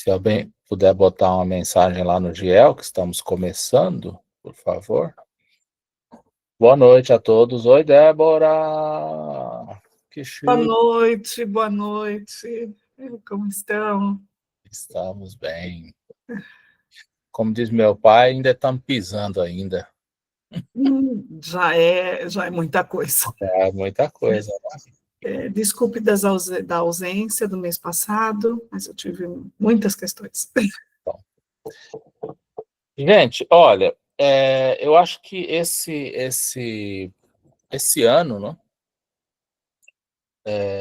Se alguém puder botar uma mensagem lá no Giel, que estamos começando, por favor. Boa noite a todos. Oi, Débora! Que Boa chique. noite, boa noite. Como estão? Estamos bem. Como diz meu pai, ainda estamos pisando ainda. Já é muita coisa. É muita coisa. Desculpe da ausência do mês passado, mas eu tive muitas questões. Gente, olha, eu acho que esse ano, né,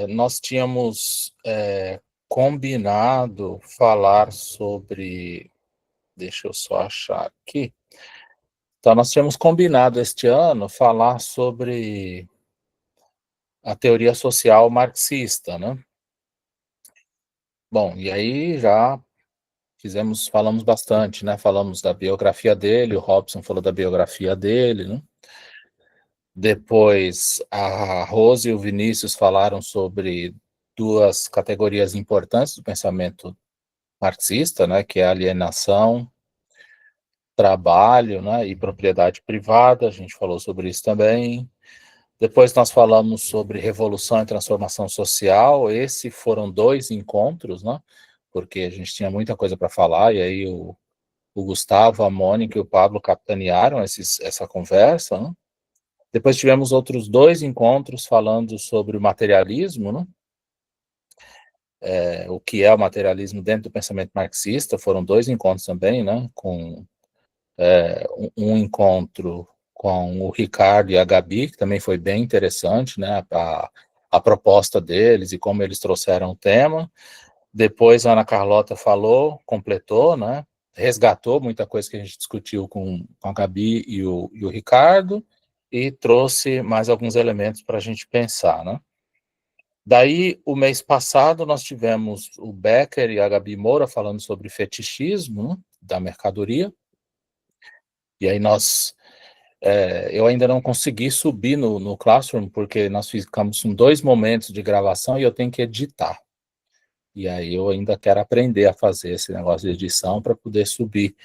nós tínhamos combinado falar sobre. Deixa eu só achar aqui. Então, nós tínhamos combinado este ano falar sobre a teoria social marxista, né? Bom, e aí já falamos bastante, né? Falamos da biografia dele, o Robson falou da biografia dele, né? Depois a Rose e o Vinícius falaram sobre duas categorias importantes do pensamento marxista, né? Que é a alienação, trabalho, né? E propriedade privada. A gente falou sobre isso também. Depois nós falamos sobre revolução e transformação social. Esses foram 2 encontros, né? Porque a gente tinha muita coisa para falar, e aí o Gustavo, a Mônica e o Pablo capitanearam essa conversa, né? Depois tivemos outros 2 encontros falando sobre o materialismo, né? O que é o materialismo dentro do pensamento marxista. Foram 2 encontros também, né? Com um encontro com o Ricardo e a Gabi, que também foi bem interessante, né? A proposta deles e como eles trouxeram o tema. Depois a Ana Carlota falou, completou, né? Resgatou muita coisa que a gente discutiu com a Gabi e o Ricardo, e trouxe mais alguns elementos para a gente pensar, né? Daí, o mês passado, nós tivemos o Becker e a Gabi Moura falando sobre fetichismo, né, da mercadoria, e aí eu ainda não consegui subir no Classroom, porque nós ficamos com 2 momentos de gravação e eu tenho que editar. E aí eu ainda quero aprender a fazer esse negócio de edição para poder subir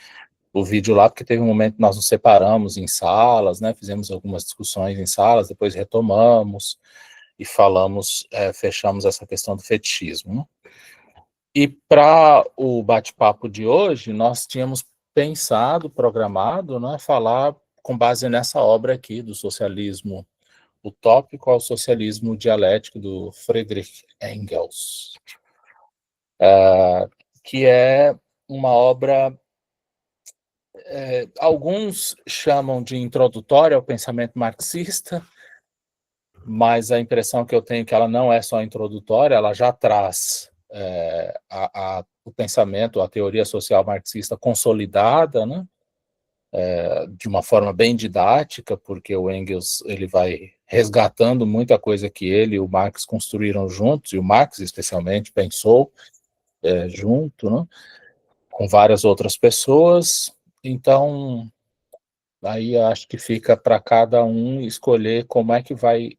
o vídeo lá, porque teve um momento que nós nos separamos em salas, né? Fizemos algumas discussões em salas, depois retomamos e falamos, fechamos essa questão do fetichismo, né? E para o bate-papo de hoje, nós tínhamos pensado, programado, né, falar com base nessa obra aqui, do socialismo utópico ao socialismo dialético, do Friedrich Engels, que é uma obra, alguns chamam de introdutória ao pensamento marxista, mas a impressão que eu tenho é que ela não é só introdutória, ela já traz o pensamento, a teoria social marxista consolidada, né? De uma forma bem didática, porque o Engels ele vai resgatando muita coisa que ele e o Marx construíram juntos, e o Marx especialmente pensou junto, né? Com várias outras pessoas. Então, aí acho que fica para cada um escolher como é que vai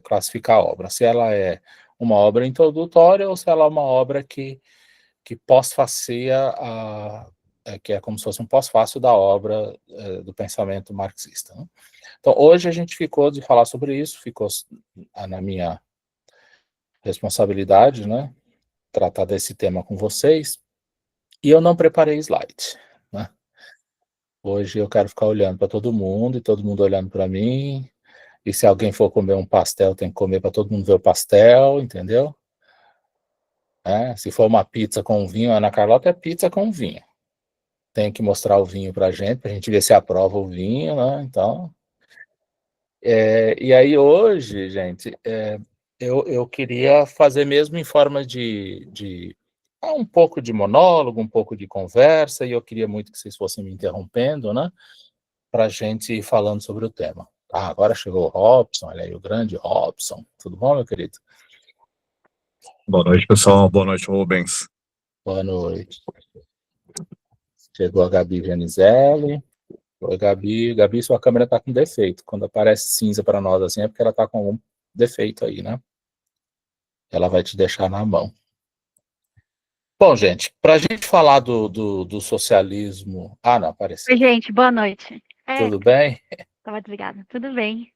classificar a obra, se ela é uma obra introdutória ou se ela é uma obra que pós-facia, que é como se fosse um pós-fácio da obra do pensamento marxista, né? Então, hoje a gente ficou de falar sobre isso, ficou na minha responsabilidade, né, tratar desse tema com vocês, e eu não preparei slide, né? Hoje eu quero ficar olhando para todo mundo, e todo mundo olhando para mim, e se alguém for comer um pastel, tem que comer para todo mundo ver o pastel, entendeu? Se for uma pizza com vinho, Ana Carlota, é pizza com vinho. Tem que mostrar o vinho para a gente ver se aprova o vinho, né? Então, e aí hoje, gente, eu queria fazer mesmo em forma de um pouco de monólogo, um pouco de conversa, e eu queria muito que vocês fossem me interrompendo, né? Para a gente ir falando sobre o tema. Agora chegou o Robson, olha aí o grande Robson. Tudo bom, meu querido? Boa noite, pessoal. Boa noite, Rubens. Boa noite. Chegou a Gabi Janizeli. Oi, Gabi. Gabi, sua câmera está com defeito. Quando aparece cinza para nós assim, é porque ela está com algum defeito aí, né? Ela vai te deixar na mão. Bom, gente, para a gente falar do socialismo... Ah, não, apareceu. Oi, gente, boa noite. Tudo bem? Tava desligada. Tudo bem.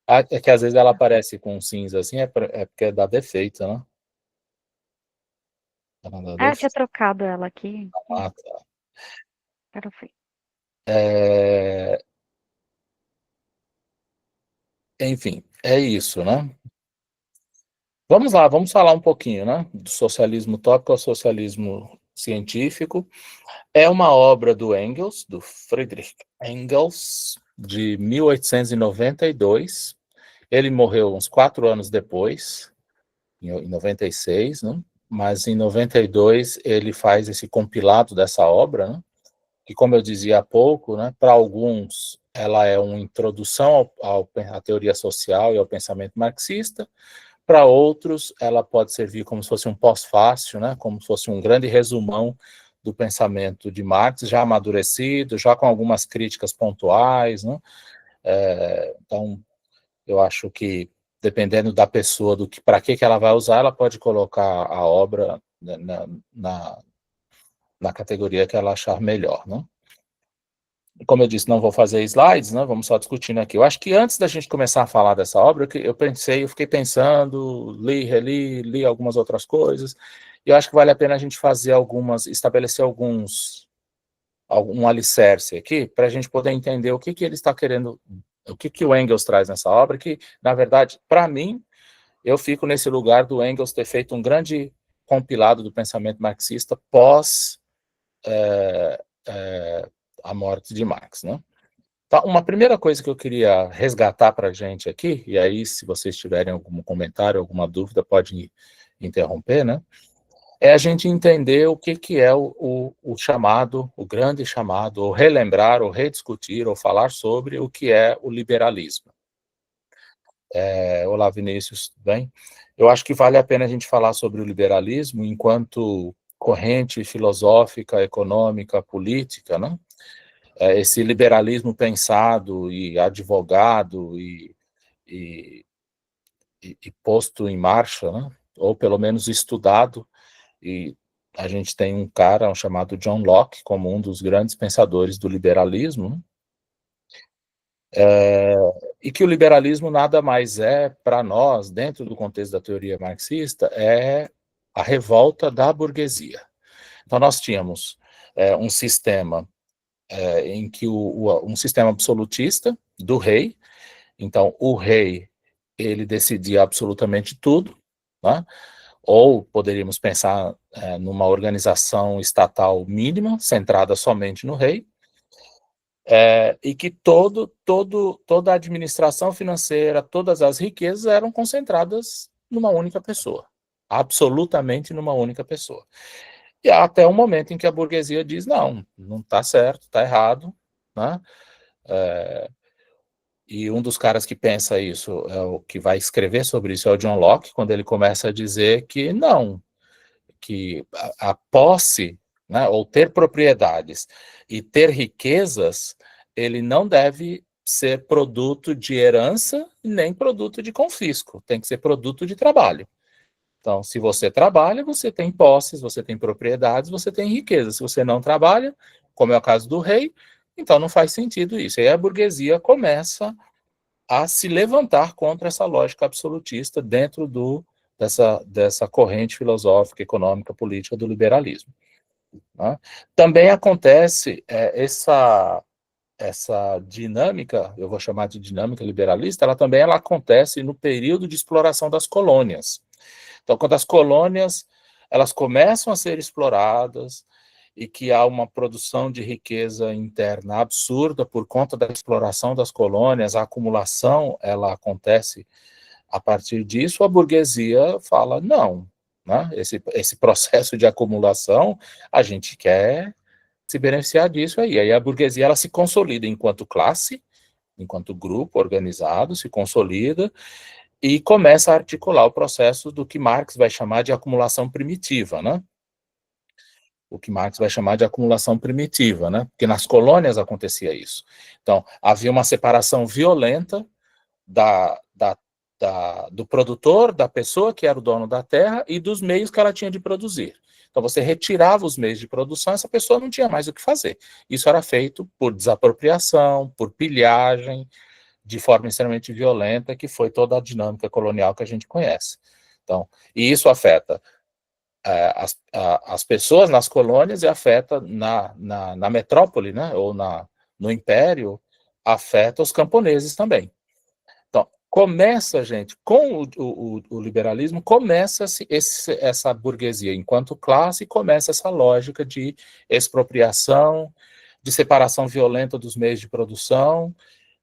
É que às vezes ela aparece com cinza assim, é porque dá defeito, né? Ela dá Eu tinha defeito. trocado ela aqui. Ah, tá. Quero ver. Enfim, é isso, né? Vamos lá, vamos falar um pouquinho, né? Do socialismo utópico ao socialismo científico. É uma obra do Engels, do Friedrich Engels, de 1892. Ele morreu uns 4 anos depois, em 96, né? Mas em 92 ele faz esse compilado dessa obra, né? Que, como eu dizia há pouco, né, para alguns ela é uma introdução à teoria social e ao pensamento marxista, para outros ela pode servir como se fosse um pós-fácil, né, como se fosse um grande resumão do pensamento de Marx, já amadurecido, já com algumas críticas pontuais, né? Então, eu acho que, dependendo da pessoa, do que para que ela vai usar, ela pode colocar a obra na categoria que ela achar melhor, né? Como eu disse, não vou fazer slides, né? Vamos só discutindo aqui. Eu acho que antes da gente começar a falar dessa obra, eu fiquei pensando, li algumas outras coisas, e eu acho que vale a pena a gente estabelecer um alicerce aqui, para a gente poder entender o que ele está querendo, o que o Engels traz nessa obra, que, na verdade, para mim, eu fico nesse lugar do Engels ter feito um grande compilado do pensamento marxista pós a morte de Marx, né? Tá, uma primeira coisa que eu queria resgatar para a gente aqui, e aí, se vocês tiverem algum comentário, alguma dúvida, pode interromper, né? É a gente entender o que é o chamado, o grande chamado, ou relembrar, ou rediscutir, ou falar sobre o que é o liberalismo. Olá, Vinícius, tudo bem? Eu acho que vale a pena a gente falar sobre o liberalismo enquanto corrente filosófica, econômica, política, né? Esse liberalismo pensado e advogado e posto em marcha, né? Ou pelo menos estudado, e a gente tem um cara chamado John Locke como um dos grandes pensadores do liberalismo, né? E que o liberalismo nada mais é, para nós, dentro do contexto da teoria marxista, é a revolta da burguesia. Então nós tínhamos um sistema em que um sistema absolutista do rei. Então o rei, ele decidia absolutamente tudo, né? Ou poderíamos pensar numa organização estatal mínima, centrada somente no rei, e que toda a administração financeira, todas as riquezas eram concentradas numa única pessoa, absolutamente numa única pessoa. E até o momento em que a burguesia diz, não está certo, está errado, né? E um dos caras que pensa isso, o que vai escrever sobre isso, é o John Locke, quando ele começa a dizer que não, que a posse, né, ou ter propriedades e ter riquezas, ele não deve ser produto de herança nem produto de confisco, tem que ser produto de trabalho. Então, se você trabalha, você tem posses, você tem propriedades, você tem riqueza. Se você não trabalha, como é o caso do rei, então não faz sentido isso. E aí a burguesia começa a se levantar contra essa lógica absolutista dentro dessa corrente filosófica, econômica, política do liberalismo, né? Também acontece essa dinâmica, eu vou chamar de dinâmica liberalista, ela acontece no período de exploração das colônias. Então, quando as colônias elas começam a ser exploradas e que há uma produção de riqueza interna absurda por conta da exploração das colônias, a acumulação ela acontece a partir disso, a burguesia fala, não, né? Esse processo de acumulação, a gente quer se beneficiar disso aí. Aí a burguesia ela se consolida enquanto classe, enquanto grupo organizado, se consolida e começa a articular o processo do que Marx vai chamar de acumulação primitiva, né? O que Marx vai chamar de acumulação primitiva, né? Porque nas colônias acontecia isso. Então, havia uma separação violenta da do produtor, da pessoa que era o dono da terra e dos meios que ela tinha de produzir. Então você retirava os meios de produção, essa pessoa não tinha mais o que fazer. Isso era feito por desapropriação, por pilhagem, de forma extremamente violenta, que foi toda a dinâmica colonial que a gente conhece. Então, e isso afeta as pessoas nas colônias e afeta na metrópole, né, ou no império, afeta os camponeses também. Então, começa, gente, com o liberalismo, começa essa burguesia enquanto classe, começa essa lógica de expropriação, de separação violenta dos meios de produção,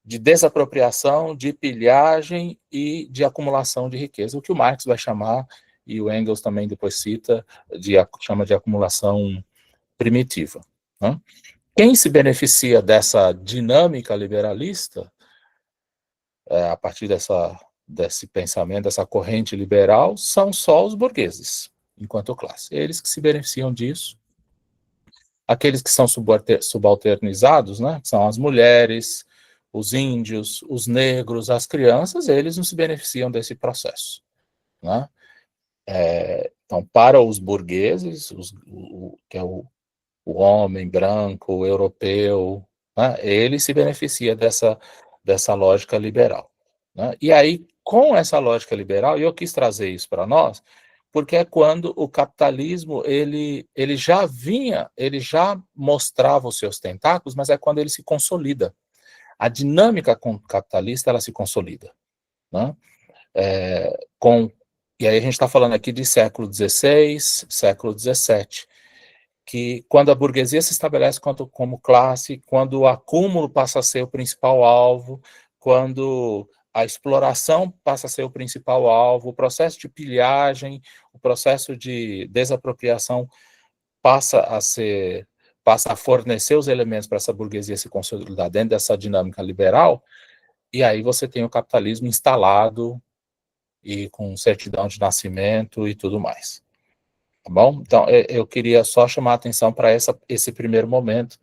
de desapropriação, de pilhagem e de acumulação de riqueza, o que o Marx vai chamar, e o Engels também depois cita, chama de acumulação primitiva. Né? Quem se beneficia dessa dinâmica liberalista, a partir desse pensamento, dessa corrente liberal, são só os burgueses, enquanto classe. Eles que se beneficiam disso. Aqueles que são subalternizados, né, que são as mulheres, os índios, os negros, as crianças, eles não se beneficiam desse processo. Né? Então, para os burgueses, que é o homem branco, o europeu, né, ele se beneficia dessa lógica liberal. Né? E aí, com essa lógica liberal, e eu quis trazer isso para nós, porque é quando o capitalismo, ele já mostrava os seus tentáculos, mas é quando ele se consolida. A dinâmica capitalista, ela se consolida. Né? E aí a gente está falando aqui de século XVI, século XVII, que quando a burguesia se estabelece como classe, quando o acúmulo passa a ser o principal alvo, quando a exploração passa a ser o principal alvo, o processo de pilhagem, o processo de desapropriação passa a fornecer os elementos para essa burguesia se consolidar dentro dessa dinâmica liberal, e aí você tem o capitalismo instalado e com certidão de nascimento e tudo mais. Tá bom? Então, eu queria só chamar a atenção para esse primeiro momento,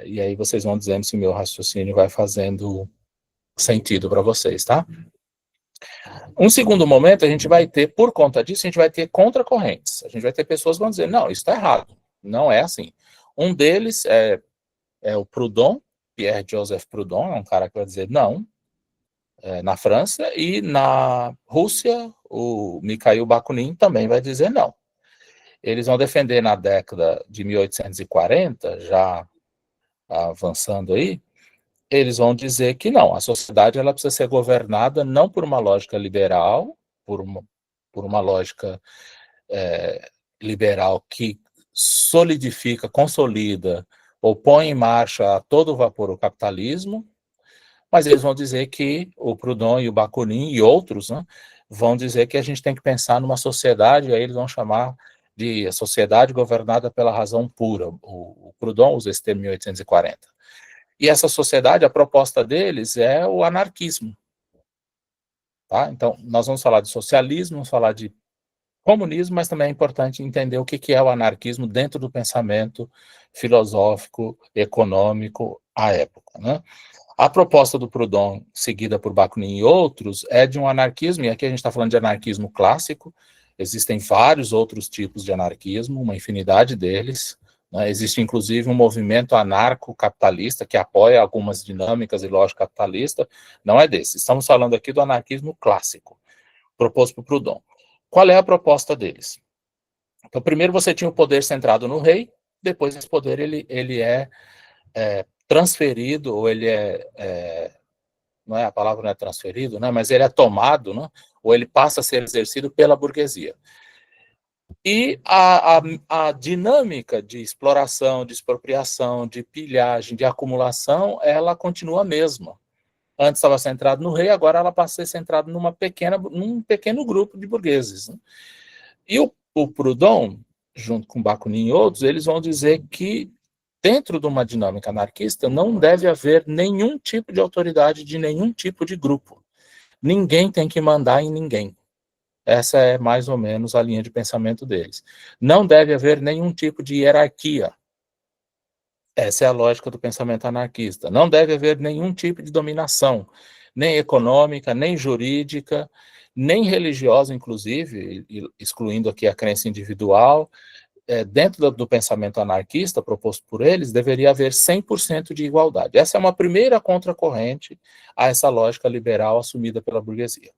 e aí vocês vão dizendo se o meu raciocínio vai fazendo sentido para vocês, tá? Um segundo momento, a gente vai ter, por conta disso, a gente vai ter contracorrentes. A gente vai ter pessoas que vão dizer, não, isso está errado, não é assim. Um deles é o Proudhon, Pierre-Joseph Proudhon, é um cara que vai dizer não, na França, e na Rússia, o Mikhail Bakunin também vai dizer não. Eles vão defender na década de 1840, já avançando aí, eles vão dizer que não, a sociedade ela precisa ser governada não por uma lógica liberal, por uma lógica liberal que solidifica, consolida ou põe em marcha a todo vapor o capitalismo, mas eles vão dizer que o Proudhon e o Bakunin e outros, né, vão dizer que a gente tem que pensar numa sociedade, aí eles vão chamar de sociedade governada pela razão pura. O Proudhon usa esse termo em 1840. E essa sociedade, a proposta deles é o anarquismo. Tá? Então, nós vamos falar de socialismo, vamos falar de comunismo, mas também é importante entender o que é o anarquismo dentro do pensamento filosófico, econômico à época. Né? A proposta do Proudhon, seguida por Bakunin e outros, é de um anarquismo, e aqui a gente está falando de anarquismo clássico, existem vários outros tipos de anarquismo, uma infinidade deles, né? Existe inclusive um movimento anarco-capitalista que apoia algumas dinâmicas e lógica capitalista, não é desse, estamos falando aqui do anarquismo clássico, proposto por Proudhon. Qual é a proposta deles? Então, primeiro você tinha o poder centrado no rei, depois esse poder ele é transferido, ou ele não é, a palavra não é transferido, né, mas ele é tomado, né, ou ele passa a ser exercido pela burguesia. E a dinâmica de exploração, de expropriação, de pilhagem, de acumulação, ela continua a mesma. Antes estava centrado no rei, agora ela passa a ser centrada num pequeno grupo de burgueses. Né? E o Proudhon, junto com Bakunin e outros, eles vão dizer que dentro de uma dinâmica anarquista não deve haver nenhum tipo de autoridade de nenhum tipo de grupo. Ninguém tem que mandar em ninguém. Essa é mais ou menos a linha de pensamento deles. Não deve haver nenhum tipo de hierarquia. Essa é a lógica do pensamento anarquista. Não deve haver nenhum tipo de dominação. nem econômica, nem jurídica, nem religiosa, inclusive, excluindo aqui a crença individual. Dentro do pensamento anarquista proposto por eles, deveria haver 100% de igualdade. Essa é uma primeira contracorrente a essa lógica liberal assumida pela burguesia.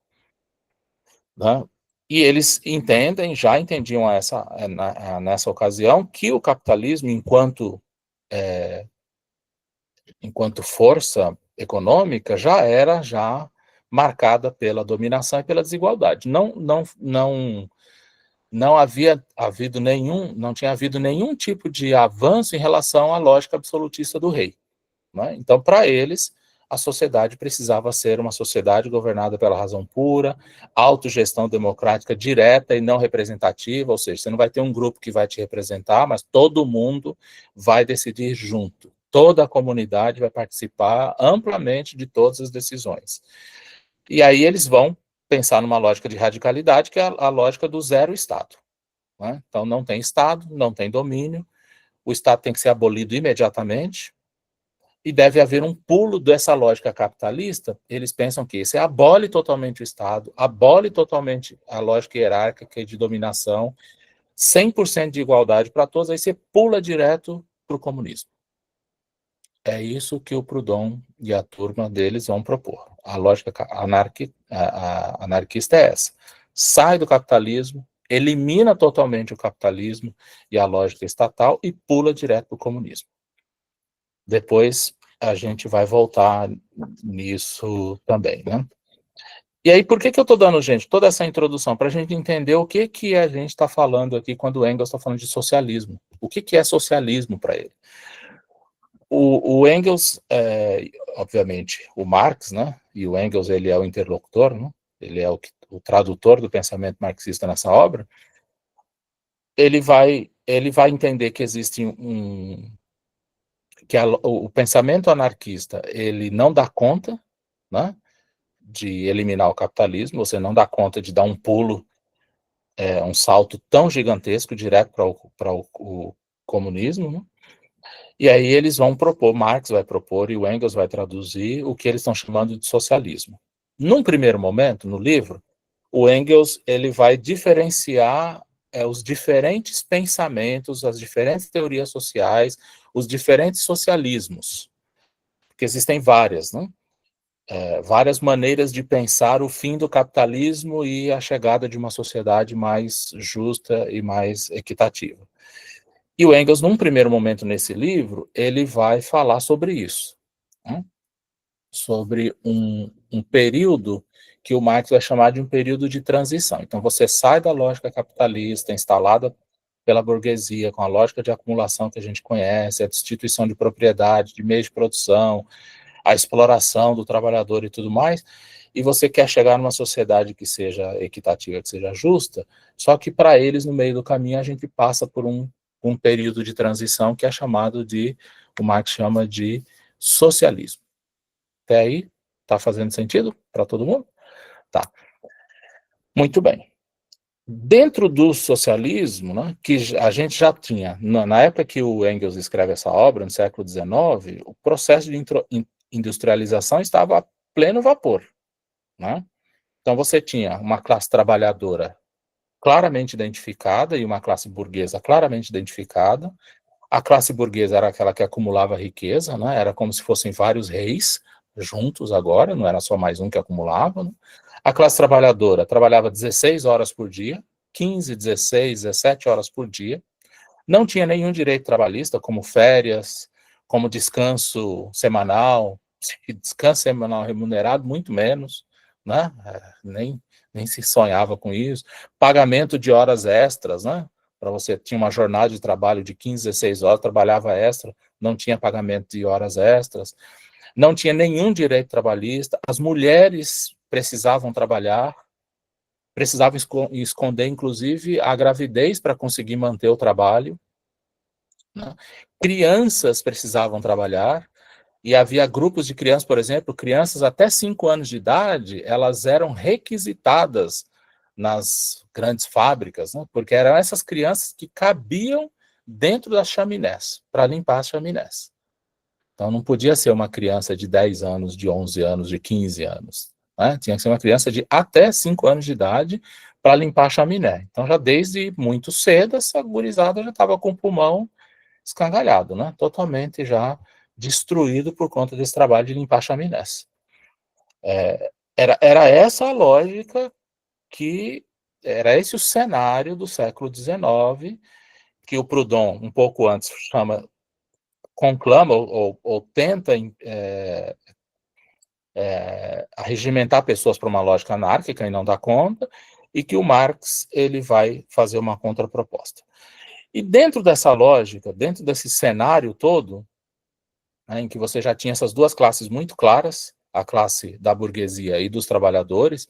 Né? E eles já entendiam nessa ocasião, que o capitalismo, enquanto força econômica, já era marcada pela dominação e pela desigualdade. Não tinha havido nenhum tipo de avanço em relação à lógica absolutista do rei. Né? Então, para eles, a sociedade precisava ser uma sociedade governada pela razão pura, autogestão democrática direta e não representativa, ou seja, você não vai ter um grupo que vai te representar, mas todo mundo vai decidir junto. Toda a comunidade vai participar amplamente de todas as decisões. E aí eles vão pensar numa lógica de radicalidade, que é a lógica do zero Estado. Né? Então, não tem Estado, não tem domínio, o Estado tem que ser abolido imediatamente, e deve haver um pulo dessa lógica capitalista. Eles pensam que você abole totalmente o Estado, abole totalmente a lógica hierárquica e de dominação, 100% de igualdade para todos, aí você pula direto para o comunismo. É isso que o Proudhon e a turma deles vão propor. A lógica anarquista é essa. Sai do capitalismo, elimina totalmente o capitalismo e a lógica estatal e pula direto para o comunismo. Depois a gente vai voltar nisso também, né? E aí, por que eu estou dando, gente, toda essa introdução? Para a gente entender o que a gente está falando aqui quando o Engels está falando de socialismo. O que é socialismo para ele? O Engels, obviamente, o Marx, né? E o Engels, ele é o interlocutor, né? Ele é o tradutor do pensamento marxista nessa obra. Ele vai entender que existe o pensamento anarquista, ele não dá conta, né, de eliminar o capitalismo, você não dá conta de dar um pulo, um salto tão gigantesco direto para o comunismo, né? E aí eles vão propor, Marx vai propor e o Engels vai traduzir o que eles estão chamando de socialismo. Num primeiro momento, no livro, o Engels ele vai diferenciar os diferentes pensamentos, as diferentes teorias sociais, os diferentes socialismos, porque existem várias, né? Várias maneiras de pensar o fim do capitalismo e a chegada de uma sociedade mais justa e mais equitativa. E o Engels, num primeiro momento nesse livro, ele vai falar sobre isso, né? Sobre um período que o Marx vai chamar de um período de transição. Então, você sai da lógica capitalista instalada pela burguesia, com a lógica de acumulação que a gente conhece, a destituição de propriedade, de meios de produção, a exploração do trabalhador e tudo mais, e você quer chegar numa sociedade que seja equitativa, que seja justa, só que para eles, no meio do caminho, a gente passa por um período de transição que é chamado o Marx chama de socialismo. Até aí, está fazendo sentido para todo mundo? Tá. Muito bem. Dentro do socialismo, né, que a gente já tinha, na época que o Engels escreve essa obra, no século XIX, o processo de industrialização estava a pleno vapor, né? Então você tinha uma classe trabalhadora claramente identificada e uma classe burguesa claramente identificada. A classe burguesa era aquela que acumulava riqueza, né? Era como se fossem vários reis juntos agora, não era só mais um que acumulava, né? A classe trabalhadora trabalhava 16 horas por dia, 15, 16, 17 horas por dia, não tinha nenhum direito trabalhista, como férias, como descanso semanal remunerado, muito menos, né? Nem se sonhava com isso. Pagamento de horas extras, né? Para você tinha uma jornada de trabalho de 15, 16 horas, trabalhava extra, não tinha pagamento de horas extras, não tinha nenhum direito trabalhista, as mulheres precisavam trabalhar, precisavam esconder, inclusive, a gravidez para conseguir manter o trabalho, né? Crianças precisavam trabalhar, e havia grupos de crianças, por exemplo, crianças até 5 anos de idade, elas eram requisitadas nas grandes fábricas, né? Porque eram essas crianças que cabiam dentro das chaminés, para limpar as chaminés. Então, não podia ser uma criança de 10 anos, de 11 anos, de 15 anos. Né? Tinha que ser uma criança de até 5 anos de idade para limpar a chaminé. Então, já desde muito cedo, essa gurizada já estava com o pulmão escangalhado, né? Totalmente já destruído por conta desse trabalho de limpar chaminés. Era essa a lógica era esse o cenário do século XIX, que o Proudhon, um pouco antes, conclama ou tenta arregimentar pessoas para uma lógica anárquica e não dá conta, e que o Marx ele vai fazer uma contraproposta. E dentro dessa lógica, dentro desse cenário todo, né, em que você já tinha essas duas classes muito claras, a classe da burguesia e dos trabalhadores,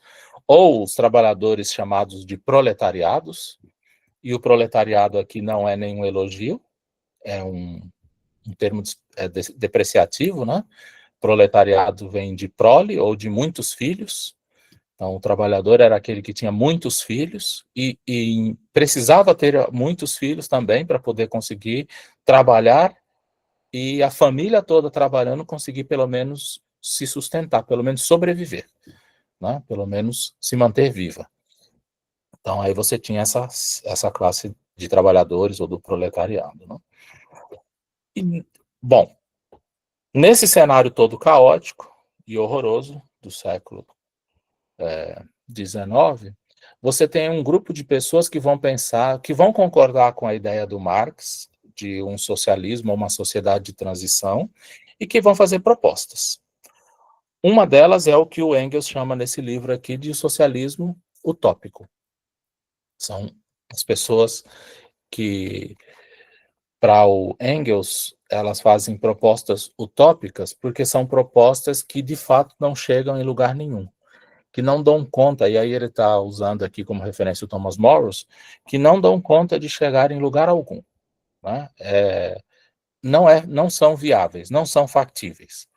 ou os trabalhadores chamados de proletariados, e o proletariado aqui não é nenhum elogio, é um termo depreciativo, né? Proletariado vem de prole, ou de muitos filhos. Então, o trabalhador era aquele que tinha muitos filhos e precisava ter muitos filhos também para poder conseguir trabalhar e a família toda trabalhando conseguir pelo menos se sustentar, pelo menos sobreviver, né? Pelo menos se manter viva. Então, aí você tinha essa classe de trabalhadores ou do proletariado, né? E, bom, nesse cenário todo caótico e horroroso do século XIX, você tem um grupo de pessoas que vão pensar, que vão concordar com a ideia do Marx, de um socialismo ou uma sociedade de transição, e que vão fazer propostas. Uma delas é o que o Engels chama nesse livro aqui de socialismo utópico. São as pessoas que, para o Engels, elas fazem propostas utópicas porque são propostas que, de fato, não chegam em lugar nenhum, que não dão conta, e aí ele está usando aqui como referência o Thomas Morris, que não dão conta de chegar em lugar algum. Né? Não são viáveis, não são factíveis.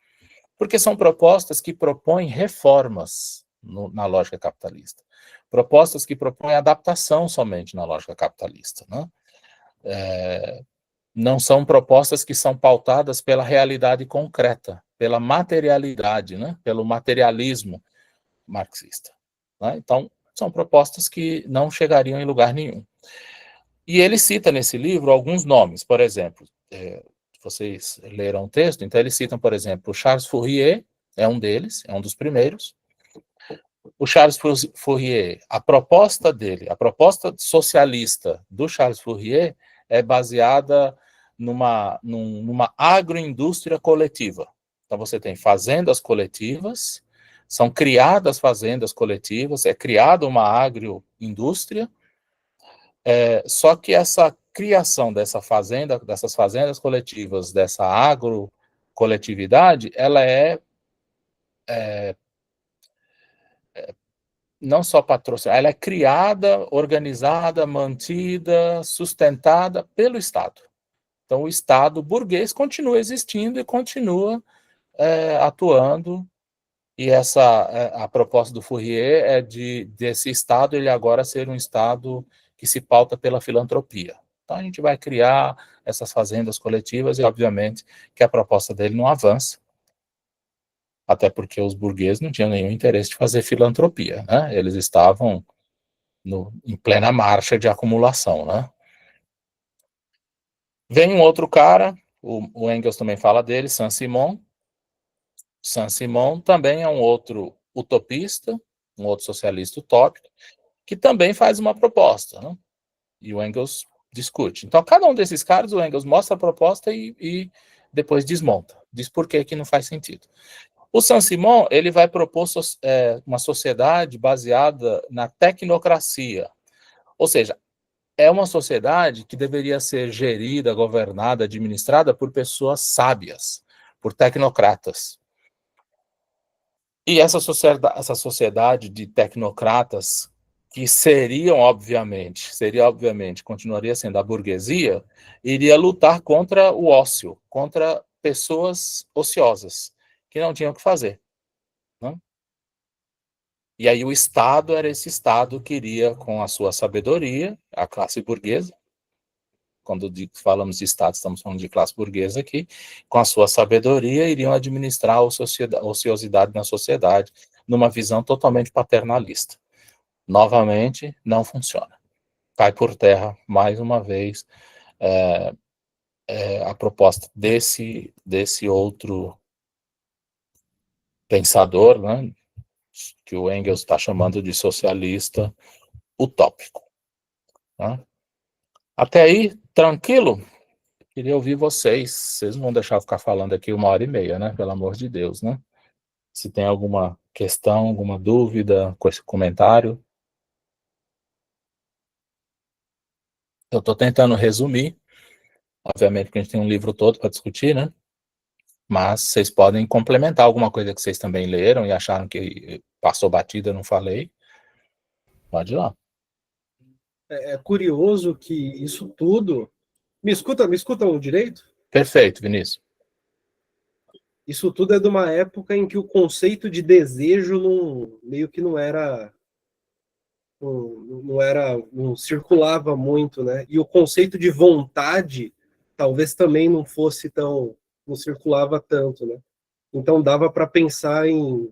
Porque são propostas que propõem reformas na lógica capitalista. Propostas que propõem adaptação somente na lógica capitalista. Né? Não são propostas que são pautadas pela realidade concreta, pela materialidade, né? Pelo materialismo marxista. Né? Então, são propostas que não chegariam em lugar nenhum. E ele cita nesse livro alguns nomes, por exemplo, vocês leram o texto, então eles citam, por exemplo, Charles Fourier, é um deles, é um dos primeiros. O Charles Fourier, a proposta dele, a proposta socialista do Charles Fourier é baseada numa agroindústria coletiva. Então você tem fazendas coletivas, são criadas fazendas coletivas, é criada uma agroindústria, só que essa criação dessas fazendas coletivas, dessa agrocoletividade, ela não só patrocinada, ela é criada, organizada, mantida, sustentada pelo Estado. Então, o Estado burguês continua existindo e continua atuando, e a proposta do Fourier é desse Estado ele agora ser um Estado que se pauta pela filantropia. Então, a gente vai criar essas fazendas coletivas e, obviamente, que a proposta dele não avança, até porque os burgueses não tinham nenhum interesse de fazer filantropia, né? Eles estavam em plena marcha de acumulação, né? Vem um outro cara, o Engels também fala dele, Saint-Simon. Saint-Simon também é um outro utopista, um outro socialista utópico, que também faz uma proposta, né? E o Engels discute. Então, cada um desses caras, o Engels mostra a proposta e depois desmonta. Diz por que não faz sentido. O Saint-Simon, ele vai propor uma sociedade baseada na tecnocracia. Ou seja, é uma sociedade que deveria ser gerida, governada, administrada por pessoas sábias, por tecnocratas. E essa sociedade de tecnocratas, que continuaria sendo a burguesia, iria lutar contra o ócio, contra pessoas ociosas, que não tinham o que fazer. Né? E aí o Estado era esse Estado que iria, com a sua sabedoria, a classe burguesa, quando falamos de Estado, estamos falando de classe burguesa aqui, com a sua sabedoria, iriam administrar a ociosidade na sociedade, numa visão totalmente paternalista. Novamente, não funciona. Cai por terra, mais uma vez, a proposta desse outro pensador, né, que o Engels está chamando de socialista utópico. Né? Até aí, tranquilo? Queria ouvir vocês. Vocês não vão deixar eu ficar falando aqui 1h30, né? Pelo amor de Deus, né? Se tem alguma questão, alguma dúvida com esse comentário. Eu estou tentando resumir. Obviamente que a gente tem um livro todo para discutir, né? Mas vocês podem complementar alguma coisa que vocês também leram e acharam que passou batida, eu não falei. Pode ir lá. É curioso que isso tudo... Me escutam direito? Perfeito, Vinícius. Isso tudo é de uma época em que o conceito de desejo meio que não circulava muito, né? E o conceito de vontade talvez também não circulava tanto, né? Então dava para pensar em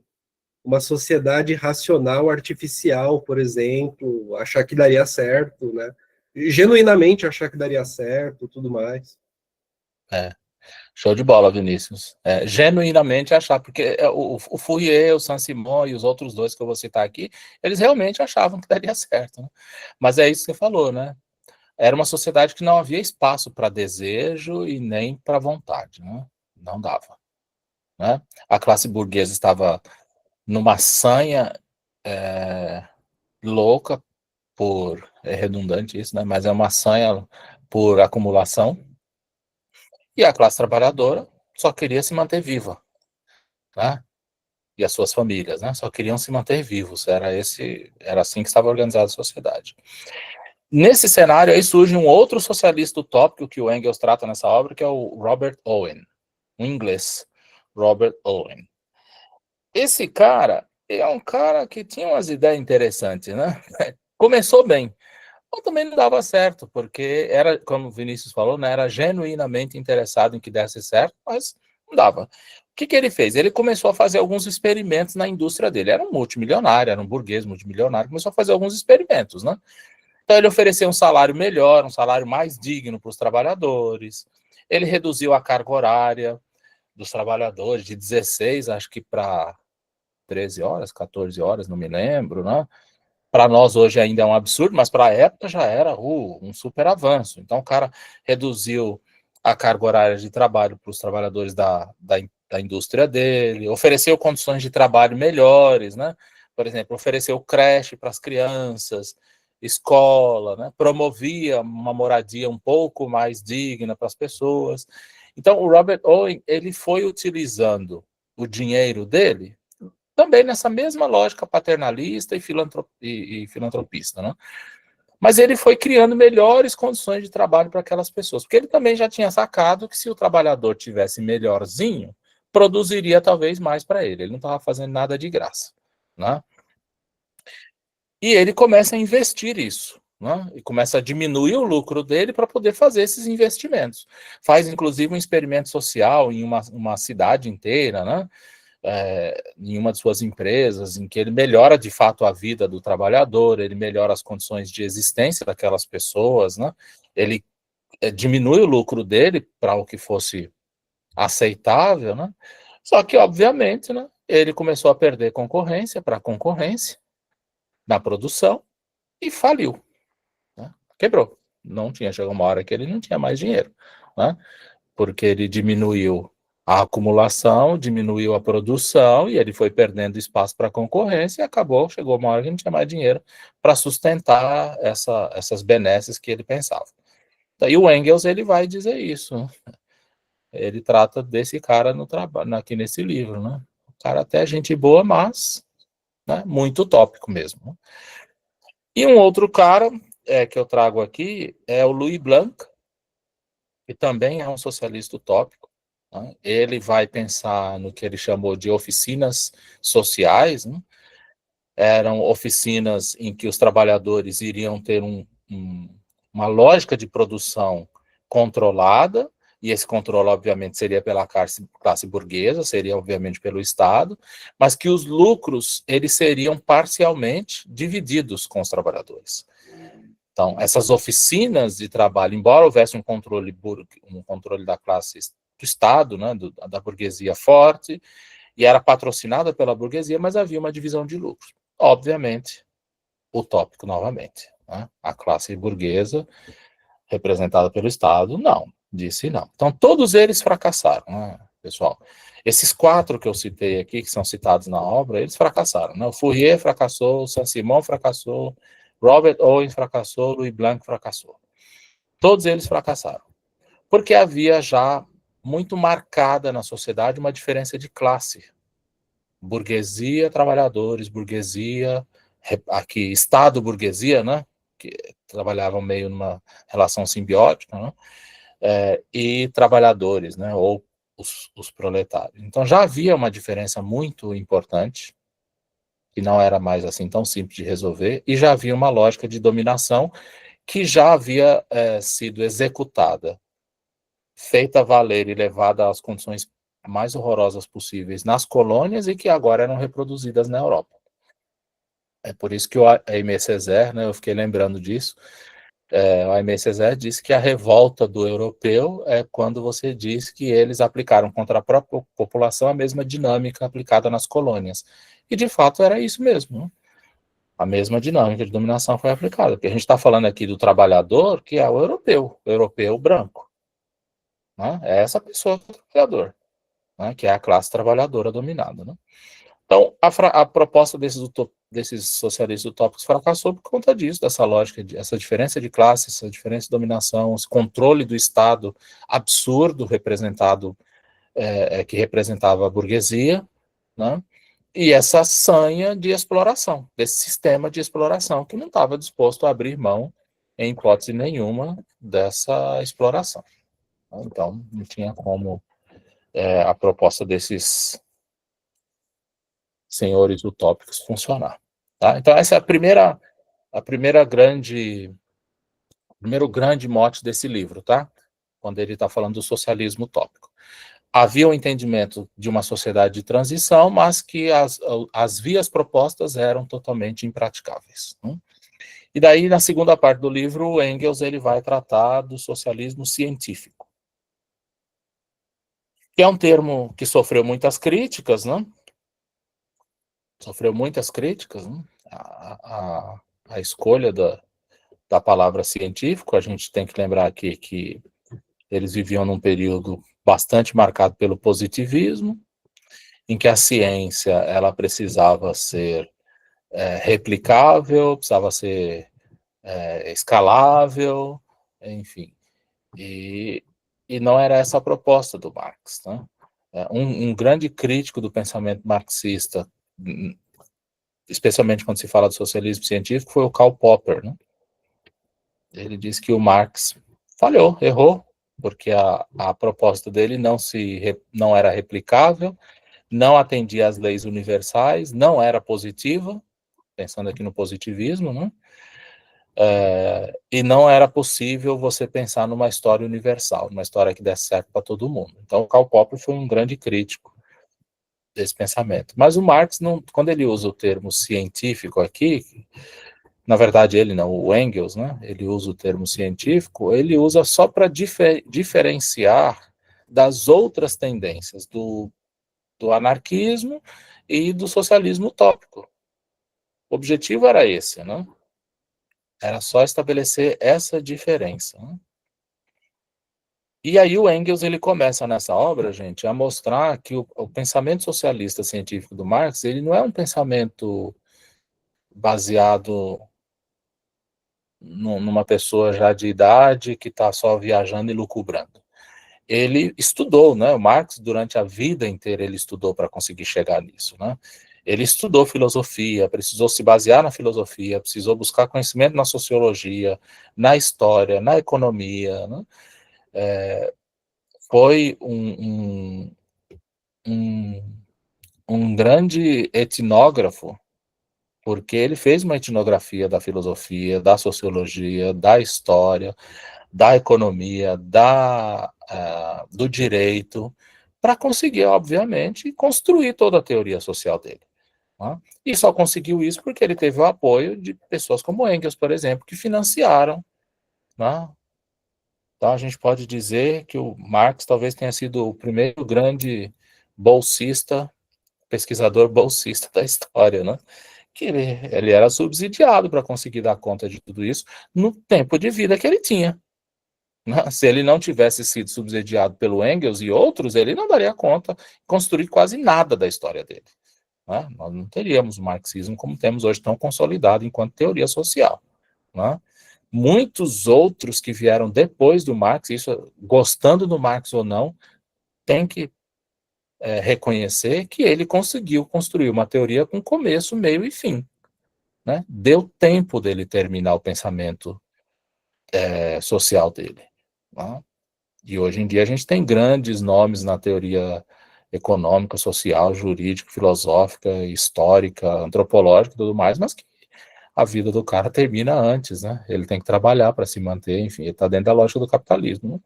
uma sociedade racional artificial, por exemplo, achar que daria certo, né? Genuinamente achar que daria certo, tudo mais. Show de bola, Vinícius. Genuinamente achar, porque o Fourier, o Saint-Simon e os outros dois que eu vou citar aqui, eles realmente achavam que daria certo. Né? Mas é isso que você falou, né? Era uma sociedade que não havia espaço para desejo e nem para vontade, né? Não dava. Né? A classe burguesa estava numa sanha louca é redundante isso, né? Mas é uma sanha por acumulação. E a classe trabalhadora só queria se manter viva, né? E as suas famílias, né? Só queriam se manter vivos. Era assim que estava organizada a sociedade. Nesse cenário aí surge um outro socialista utópico que o Engels trata nessa obra, que é o Robert Owen, um inglês, Robert Owen. Esse cara é um cara que tinha umas ideias interessantes, né? Começou bem, mas também não dava certo, porque era, como o Vinícius falou, né, era genuinamente interessado em que desse certo, mas não dava. O que ele fez? Ele começou a fazer alguns experimentos na indústria dele. Era um multimilionário, era um burguês multimilionário, começou a fazer alguns experimentos, né? Então ele ofereceu um salário melhor, um salário mais digno para os trabalhadores. Ele reduziu a carga horária dos trabalhadores de 16, acho que para 13 horas, 14 horas, não me lembro, né? Para nós hoje ainda é um absurdo, mas para a época já era um super avanço. Então o cara reduziu a carga horária de trabalho para os trabalhadores da indústria dele, ofereceu condições de trabalho melhores, né? Por exemplo, ofereceu creche para as crianças, escola, né? Promovia uma moradia um pouco mais digna para as pessoas. Então o Robert Owen, ele foi utilizando o dinheiro dele também nessa mesma lógica paternalista e filantropista, né? Mas ele foi criando melhores condições de trabalho para aquelas pessoas, porque ele também já tinha sacado que se o trabalhador tivesse melhorzinho, produziria talvez mais para ele. Ele não estava fazendo nada de graça, né? E ele começa a investir isso, né? E começa a diminuir o lucro dele para poder fazer esses investimentos. Faz, inclusive, um experimento social em uma cidade inteira, né? Em uma de suas empresas, em que ele melhora de fato a vida do trabalhador, ele melhora as condições de existência daquelas pessoas, né? Ele diminui o lucro dele para o que fosse aceitável, né? Só que, obviamente, né, ele começou a perder concorrência para concorrência na produção e faliu, né? Quebrou. Não tinha, chegou uma hora que ele não tinha mais dinheiro, né? Porque ele diminuiu a acumulação, diminuiu a produção e ele foi perdendo espaço para a concorrência e chegou uma hora que não tinha mais dinheiro para sustentar essas benesses que ele pensava. Daí o Engels, ele vai dizer isso. Ele trata desse cara aqui nesse livro, né? O cara até é gente boa, mas, né, muito utópico mesmo. E um outro cara que eu trago aqui é o Louis Blanc, que também é um socialista utópico. Né? Ele vai pensar no que ele chamou de oficinas sociais, né? Eram oficinas em que os trabalhadores iriam ter uma lógica de produção controlada, e esse controle, obviamente, seria pela classe burguesa, seria, obviamente, pelo Estado, mas que os lucros, eles seriam parcialmente divididos com os trabalhadores. Então, essas oficinas de trabalho, embora houvesse um controle da classe do Estado, né, da burguesia forte, e era patrocinada pela burguesia, mas havia uma divisão de lucros. Obviamente, utópico novamente. Né? A classe burguesa, representada pelo Estado, não, disse não. Então, todos eles fracassaram, né, pessoal. Esses 4 que eu citei aqui, que são citados na obra, eles fracassaram. Né? O Fourier fracassou, o Saint-Simon fracassou, Robert Owen fracassou, Louis Blanc fracassou. Todos eles fracassaram. Porque havia já muito marcada na sociedade uma diferença de classe. Burguesia, trabalhadores, burguesia, aqui, Estado, burguesia, né? Que trabalhavam meio numa relação simbiótica, né? E trabalhadores, né? Ou os proletários. Então já havia uma diferença muito importante, que não era mais assim tão simples de resolver, e já havia uma lógica de dominação que já havia sido executada, feita valer e levada às condições mais horrorosas possíveis nas colônias e que agora eram reproduzidas na Europa. É por isso que o Aimé Césaire, né, eu fiquei lembrando disso, o Aimé Césaire disse que a revolta do europeu é quando você diz que eles aplicaram contra a própria população a mesma dinâmica aplicada nas colônias. E, de fato, era isso mesmo. Né? A mesma dinâmica de dominação foi aplicada. Porque a gente está falando aqui do trabalhador, que é o europeu branco. Né? É essa pessoa que é o trabalhador, né? Que é a classe trabalhadora dominada. Né? Então, a proposta desses socialistas utópicos fracassou por conta disso, dessa lógica, essa diferença de classe, essa diferença de dominação, esse controle do Estado absurdo representado, que representava a burguesia, né? E essa sanha de exploração, desse sistema de exploração que não estava disposto a abrir mão, em hipótese nenhuma, dessa exploração. Então, não tinha como a proposta desses senhores utópicos funcionar. Tá? Então, essa é o primeiro grande mote desse livro, tá? Quando ele está falando do socialismo utópico. Havia um entendimento de uma sociedade de transição, mas que as vias propostas eram totalmente impraticáveis. Né? E daí, na segunda parte do livro, o Engels ele vai tratar do socialismo científico, que é um termo que sofreu muitas críticas, né? Sofreu muitas críticas, né? A escolha da palavra científico. A gente tem que lembrar aqui que eles viviam num período bastante marcado pelo positivismo, em que a ciência ela precisava ser replicável, precisava ser escalável, enfim. E não era essa a proposta do Marx. Né? Um grande crítico do pensamento marxista, especialmente quando se fala do socialismo científico, foi o Karl Popper. Né? Ele disse que o Marx falhou, errou, porque a proposta dele não era replicável, não atendia às leis universais, não era positiva, pensando aqui no positivismo, né? E não era possível você pensar numa história universal, numa história que desse certo para todo mundo. Então, o Karl Popper foi um grande crítico desse pensamento. Mas o Marx, quando ele usa o termo científico aqui, na verdade ele não, o Engels, né, ele usa o termo científico, ele usa só para diferenciar das outras tendências, do anarquismo e do socialismo utópico. O objetivo era esse, né? Era só estabelecer essa diferença. Né? E aí o Engels ele começa nessa obra, gente, a mostrar que o pensamento socialista científico do Marx, ele não é um pensamento baseado numa pessoa já de idade que está só viajando e lucubrando. Ele estudou, né? O Marx, durante a vida inteira, ele estudou para conseguir chegar nisso, né? Ele estudou filosofia, precisou se basear na filosofia, precisou buscar conhecimento na sociologia, na história, na economia, né? Foi um grande etnógrafo, porque ele fez uma etnografia da filosofia, da sociologia, da história, da economia, do direito, para conseguir, obviamente, construir toda a teoria social dele. Né? E só conseguiu isso porque ele teve o apoio de pessoas como Engels, por exemplo, que financiaram. Né? Então, a gente pode dizer que o Marx talvez tenha sido o primeiro grande bolsista, pesquisador bolsista da história, né? Que ele era subsidiado para conseguir dar conta de tudo isso no tempo de vida que ele tinha. Né? Se ele não tivesse sido subsidiado pelo Engels e outros, ele não daria conta de construir quase nada da história dele. Né? Nós não teríamos o marxismo como temos hoje, tão consolidado enquanto teoria social. Né? Muitos outros que vieram depois do Marx, isso gostando do Marx ou não, tem que reconhecer que ele conseguiu construir uma teoria com começo, meio e fim. Né? Deu tempo dele terminar o pensamento social dele. Né? E hoje em dia a gente tem grandes nomes na teoria econômica, social, jurídica, filosófica, histórica, antropológica e tudo mais, mas que a vida do cara termina antes, né? Ele tem que trabalhar para se manter, enfim, ele está dentro da lógica do capitalismo. Né?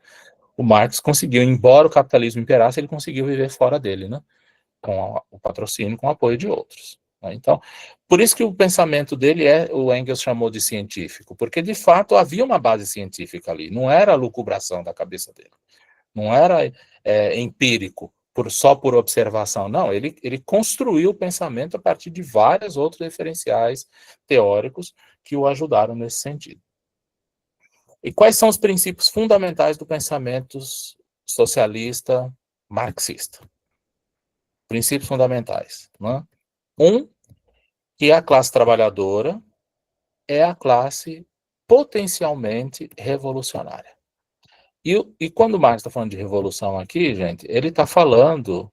O Marx conseguiu, embora o capitalismo imperasse, ele conseguiu viver fora dele, né? Com o patrocínio, com o apoio de outros. Né? Então, por isso que o pensamento dele o Engels chamou de científico, porque de fato havia uma base científica ali, não era a lucubração da cabeça dele, não era empírico, só por observação, não, ele construiu o pensamento a partir de vários outros referenciais teóricos que o ajudaram nesse sentido. E quais são os princípios fundamentais do pensamento socialista marxista? Princípios fundamentais. Né? Que a classe trabalhadora é a classe potencialmente revolucionária. E quando o Marx está falando de revolução aqui, gente, ele está falando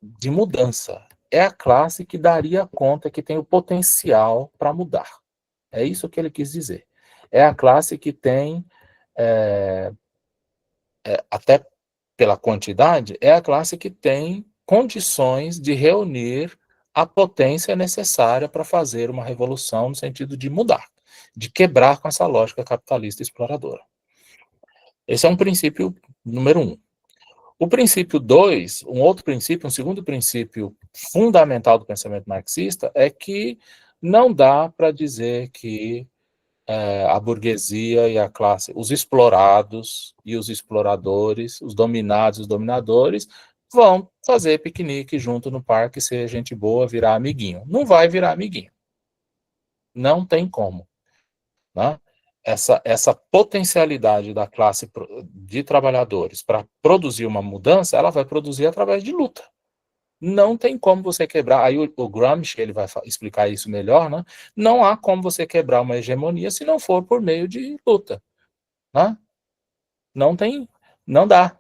de mudança. É a classe que daria conta, que tem o potencial para mudar. É isso que ele quis dizer. É a classe que tem, até pela quantidade, é a classe que tem condições de reunir a potência necessária para fazer uma revolução no sentido de mudar, de quebrar com essa lógica capitalista exploradora. Esse é um princípio número 1. O princípio 2, um segundo princípio fundamental do pensamento marxista é que não dá para dizer que a burguesia e a classe, os explorados e os exploradores, os dominados e os dominadores, vão fazer piquenique junto no parque, ser gente boa, virar amiguinho. Não vai virar amiguinho. Não tem como. Né? Essa potencialidade da classe de trabalhadores para produzir uma mudança, ela vai produzir através de luta. Não tem como você quebrar, aí o Gramsci ele vai explicar isso melhor, né? Não há como você quebrar uma hegemonia se não for por meio de luta. Né? Não dá.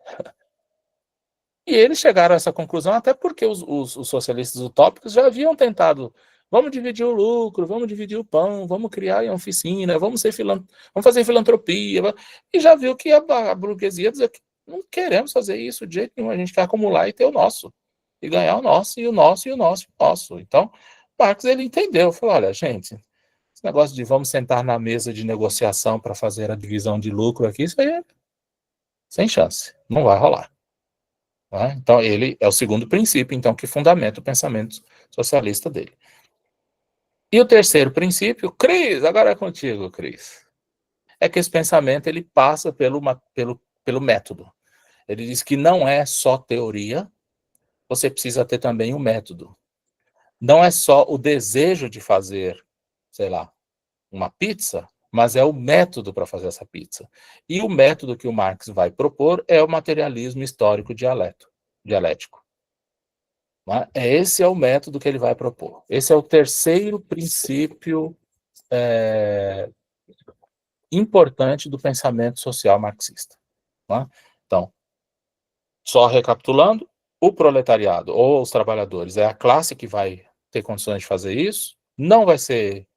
E eles chegaram a essa conclusão até porque os socialistas utópicos já haviam tentado, vamos dividir o lucro, vamos dividir o pão, vamos criar uma oficina, vamos fazer filantropia, e já viu que a burguesia dizia que não queremos fazer isso de jeito nenhum, a gente quer acumular e ter o nosso, e ganhar o nosso, e o nosso, e o nosso, e o nosso. Então, Marx, ele entendeu, falou, olha, gente, esse negócio de vamos sentar na mesa de negociação para fazer a divisão de lucro aqui, isso aí é sem chance, não vai rolar. Né? Então, ele é o segundo princípio, então, que fundamenta o pensamento socialista dele. E o terceiro princípio, Cris, agora é contigo, Cris, é que esse pensamento ele passa pelo método. Ele diz que não é só teoria, você precisa ter também um método. Não é só o desejo de fazer, sei lá, uma pizza, mas é o método para fazer essa pizza. E o método que o Marx vai propor é o materialismo histórico dialético. Esse é o método que ele vai propor. Esse é o terceiro princípio importante do pensamento social marxista. Então, só recapitulando, o proletariado ou os trabalhadores é a classe que vai ter condições de fazer isso, não vai ser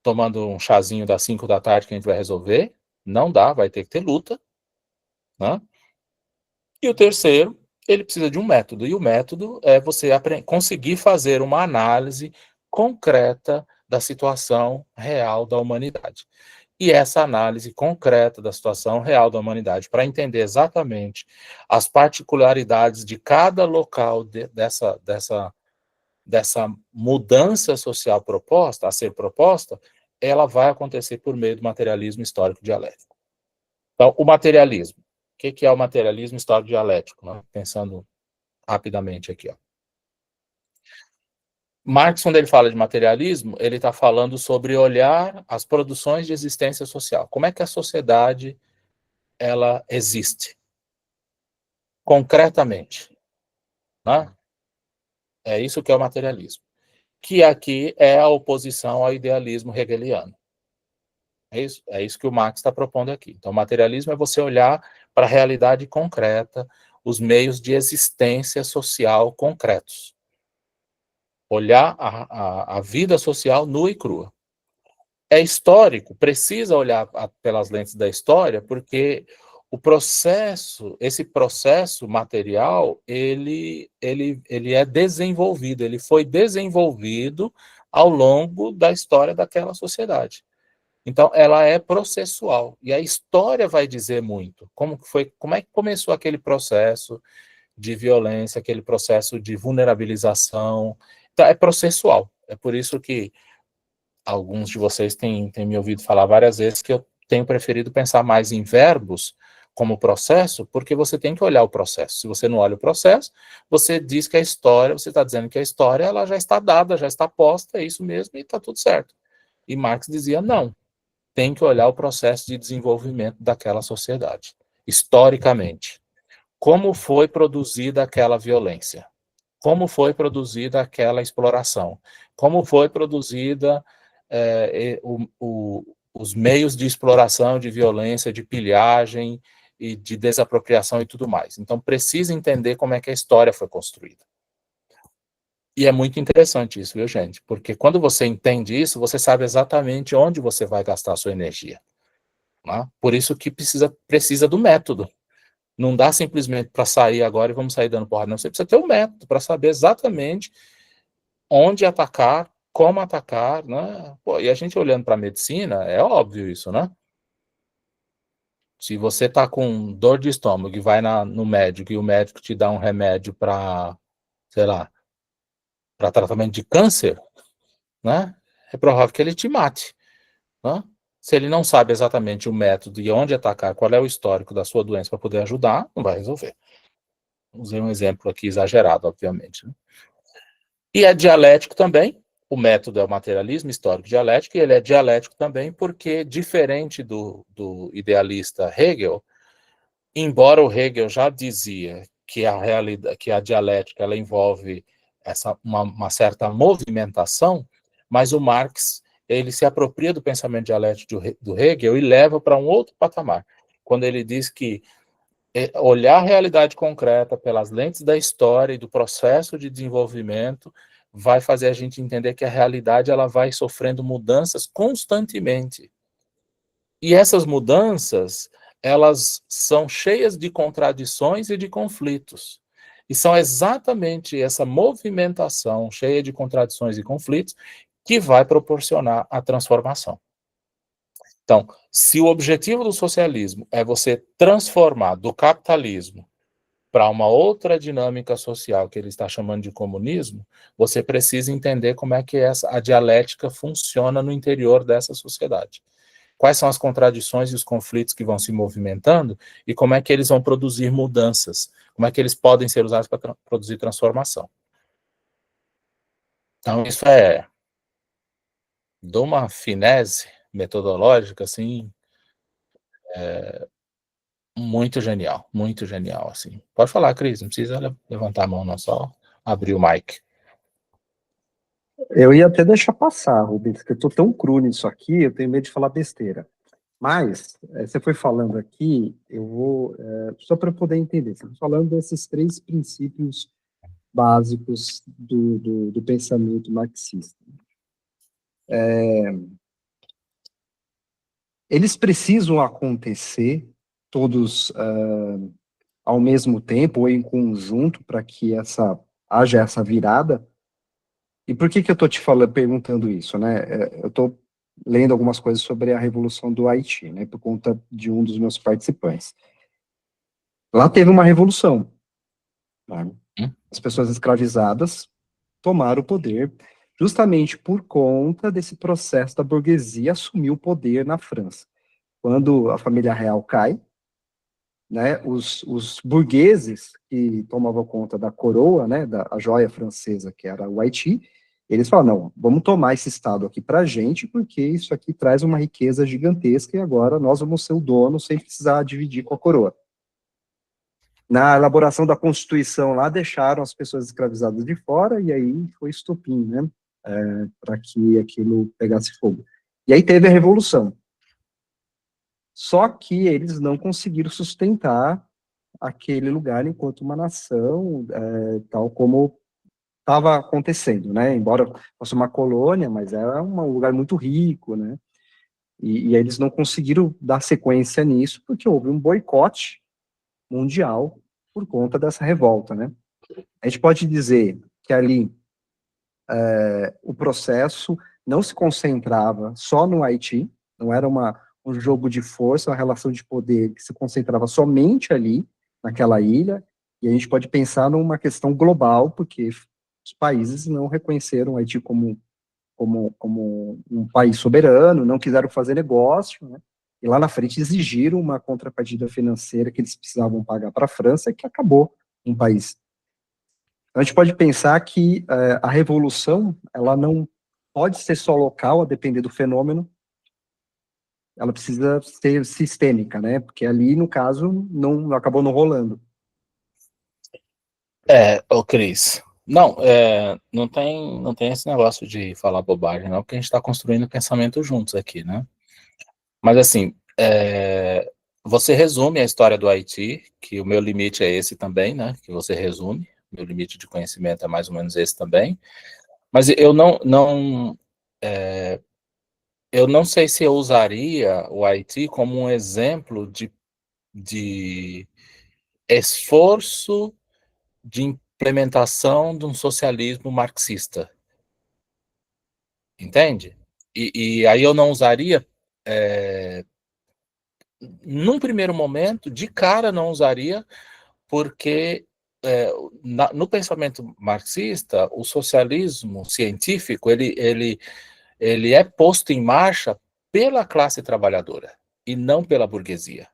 tomando um chazinho das 5 da tarde que a gente vai resolver, não dá, vai ter que ter luta. Né? E o terceiro, ele precisa de um método, e o método é você conseguir fazer uma análise concreta da situação real da humanidade. e essa análise concreta da situação real da humanidade, para entender exatamente as particularidades de cada local dessa mudança social proposta, a ser proposta, ela vai acontecer por meio do materialismo histórico dialético. Então, o materialismo. O que é o materialismo histórico dialético? Né? Pensando rapidamente aqui. Ó. Marx, quando ele fala de materialismo, ele está falando sobre olhar as produções de existência social. Como é que a sociedade ela existe? Concretamente. Né? É isso que é o materialismo. Que aqui é a oposição ao idealismo hegeliano. É isso que o Marx está propondo aqui. Então, o materialismo é você olhar para a realidade concreta, os meios de existência social concretos. Olhar a vida social nua e crua. É histórico, precisa olhar pelas lentes da história, porque esse processo material, ele é desenvolvido, ele foi desenvolvido ao longo da história daquela sociedade. Então, ela é processual, e a história vai dizer muito, como é que começou aquele processo de violência, aquele processo de vulnerabilização. Então, é processual, é por isso que alguns de vocês têm me ouvido falar várias vezes que eu tenho preferido pensar mais em verbos como processo, porque você tem que olhar o processo. Se você não olha o processo, você diz que a história, você está dizendo que a história ela já está dada, já está posta, é isso mesmo e está tudo certo. E Marx dizia, não, tem que olhar o processo de desenvolvimento daquela sociedade, historicamente. Como foi produzida aquela violência? Como foi produzida aquela exploração? Como foi produzida os meios de exploração, de violência, de pilhagem e de desapropriação e tudo mais. Então, precisa entender como é que a história foi construída. E é muito interessante isso, viu, gente? Porque quando você entende isso, você sabe exatamente onde você vai gastar a sua energia. Né? Por isso que precisa do método. Não dá simplesmente para sair agora e vamos sair dando porrada. Não, você precisa ter um método para saber exatamente onde atacar, como atacar, né? Pô, e a gente olhando para a medicina, é óbvio isso, né? Se você está com dor de estômago e vai no médico e o médico te dá um remédio para, sei lá, para tratamento de câncer, né? É provável que ele te mate, né? Se ele não sabe exatamente o método e onde atacar, qual é o histórico da sua doença para poder ajudar, não vai resolver. Usei um exemplo aqui exagerado, obviamente. Né? E é dialético também, o método é o materialismo histórico dialético, e ele é dialético também porque, diferente do idealista Hegel, embora o Hegel já dizia que a realidade, que a dialética ela envolve uma certa movimentação, mas o Marx ele se apropria do pensamento dialético do Hegel e leva para um outro patamar, quando ele diz que olhar a realidade concreta pelas lentes da história e do processo de desenvolvimento vai fazer a gente entender que a realidade ela vai sofrendo mudanças constantemente. E essas mudanças, elas são cheias de contradições e de conflitos. E são exatamente essa movimentação cheia de contradições e conflitos que vai proporcionar a transformação. Então, se o objetivo do socialismo é você transformar do capitalismo para uma outra dinâmica social que ele está chamando de comunismo, você precisa entender como é que a dialética funciona no interior dessa sociedade. Quais são as contradições e os conflitos que vão se movimentando e como é que eles vão produzir mudanças, como é que eles podem ser usados para produzir transformação. Então, isso é de uma finese metodológica, assim, muito genial, assim. Pode falar, Cris, não precisa levantar a mão, não, só abrir o mic. Eu ia até deixar passar, Rubens, porque eu estou tão cru nisso aqui, eu tenho medo de falar besteira. Mas, você foi falando aqui, eu vou, só para eu poder entender, você foi falando desses 3 princípios básicos do pensamento marxista. Eles precisam acontecer todos ao mesmo tempo ou em conjunto para que haja essa virada. E por que eu estou te perguntando isso, né? Eu estou lendo algumas coisas sobre a Revolução do Haiti, né, por conta de um dos meus participantes. Lá teve uma revolução, né? As pessoas escravizadas tomaram o poder justamente por conta desse processo da burguesia assumir o poder na França. Quando a família real cai, né, os burgueses que tomavam conta da coroa, né, a joia francesa, que era o Haiti, eles falam, não, vamos tomar esse estado aqui para a gente, porque isso aqui traz uma riqueza gigantesca e agora nós vamos ser o dono sem precisar dividir com a coroa. Na elaboração da Constituição lá, deixaram as pessoas escravizadas de fora, e aí foi estopim, né, para que aquilo pegasse fogo. E aí teve a Revolução. Só que eles não conseguiram sustentar aquele lugar enquanto uma nação, tal como estava acontecendo, né? Embora fosse uma colônia, mas era um lugar muito rico, né? E eles não conseguiram dar sequência nisso porque houve um boicote mundial por conta dessa revolta, né? A gente pode dizer que ali o processo não se concentrava só no Haiti, não era um jogo de força, uma relação de poder que se concentrava somente ali, naquela ilha, e a gente pode pensar numa questão global, porque os países não reconheceram o Haiti como um país soberano, não quiseram fazer negócio, né? E lá na frente exigiram uma contrapartida financeira que eles precisavam pagar para a França, que acabou um país. Então a gente pode pensar que a revolução, ela não pode ser só local, a depender do fenômeno, ela precisa ser sistêmica, né? Porque ali, no caso, não acabou não rolando. Ô Cris, não, não tem esse negócio de falar bobagem, não, porque a gente está construindo pensamento juntos aqui, né? Mas assim, você resume a história do Haiti, que o meu limite é esse também, né? Que você resume, meu limite de conhecimento é mais ou menos esse também. Mas eu não sei se eu usaria o Haiti como um exemplo de esforço de implementação de um socialismo marxista. Entende? E aí eu não usaria, num primeiro momento, de cara não usaria, porque no pensamento marxista, o socialismo científico, ele é posto em marcha pela classe trabalhadora e não pela burguesia,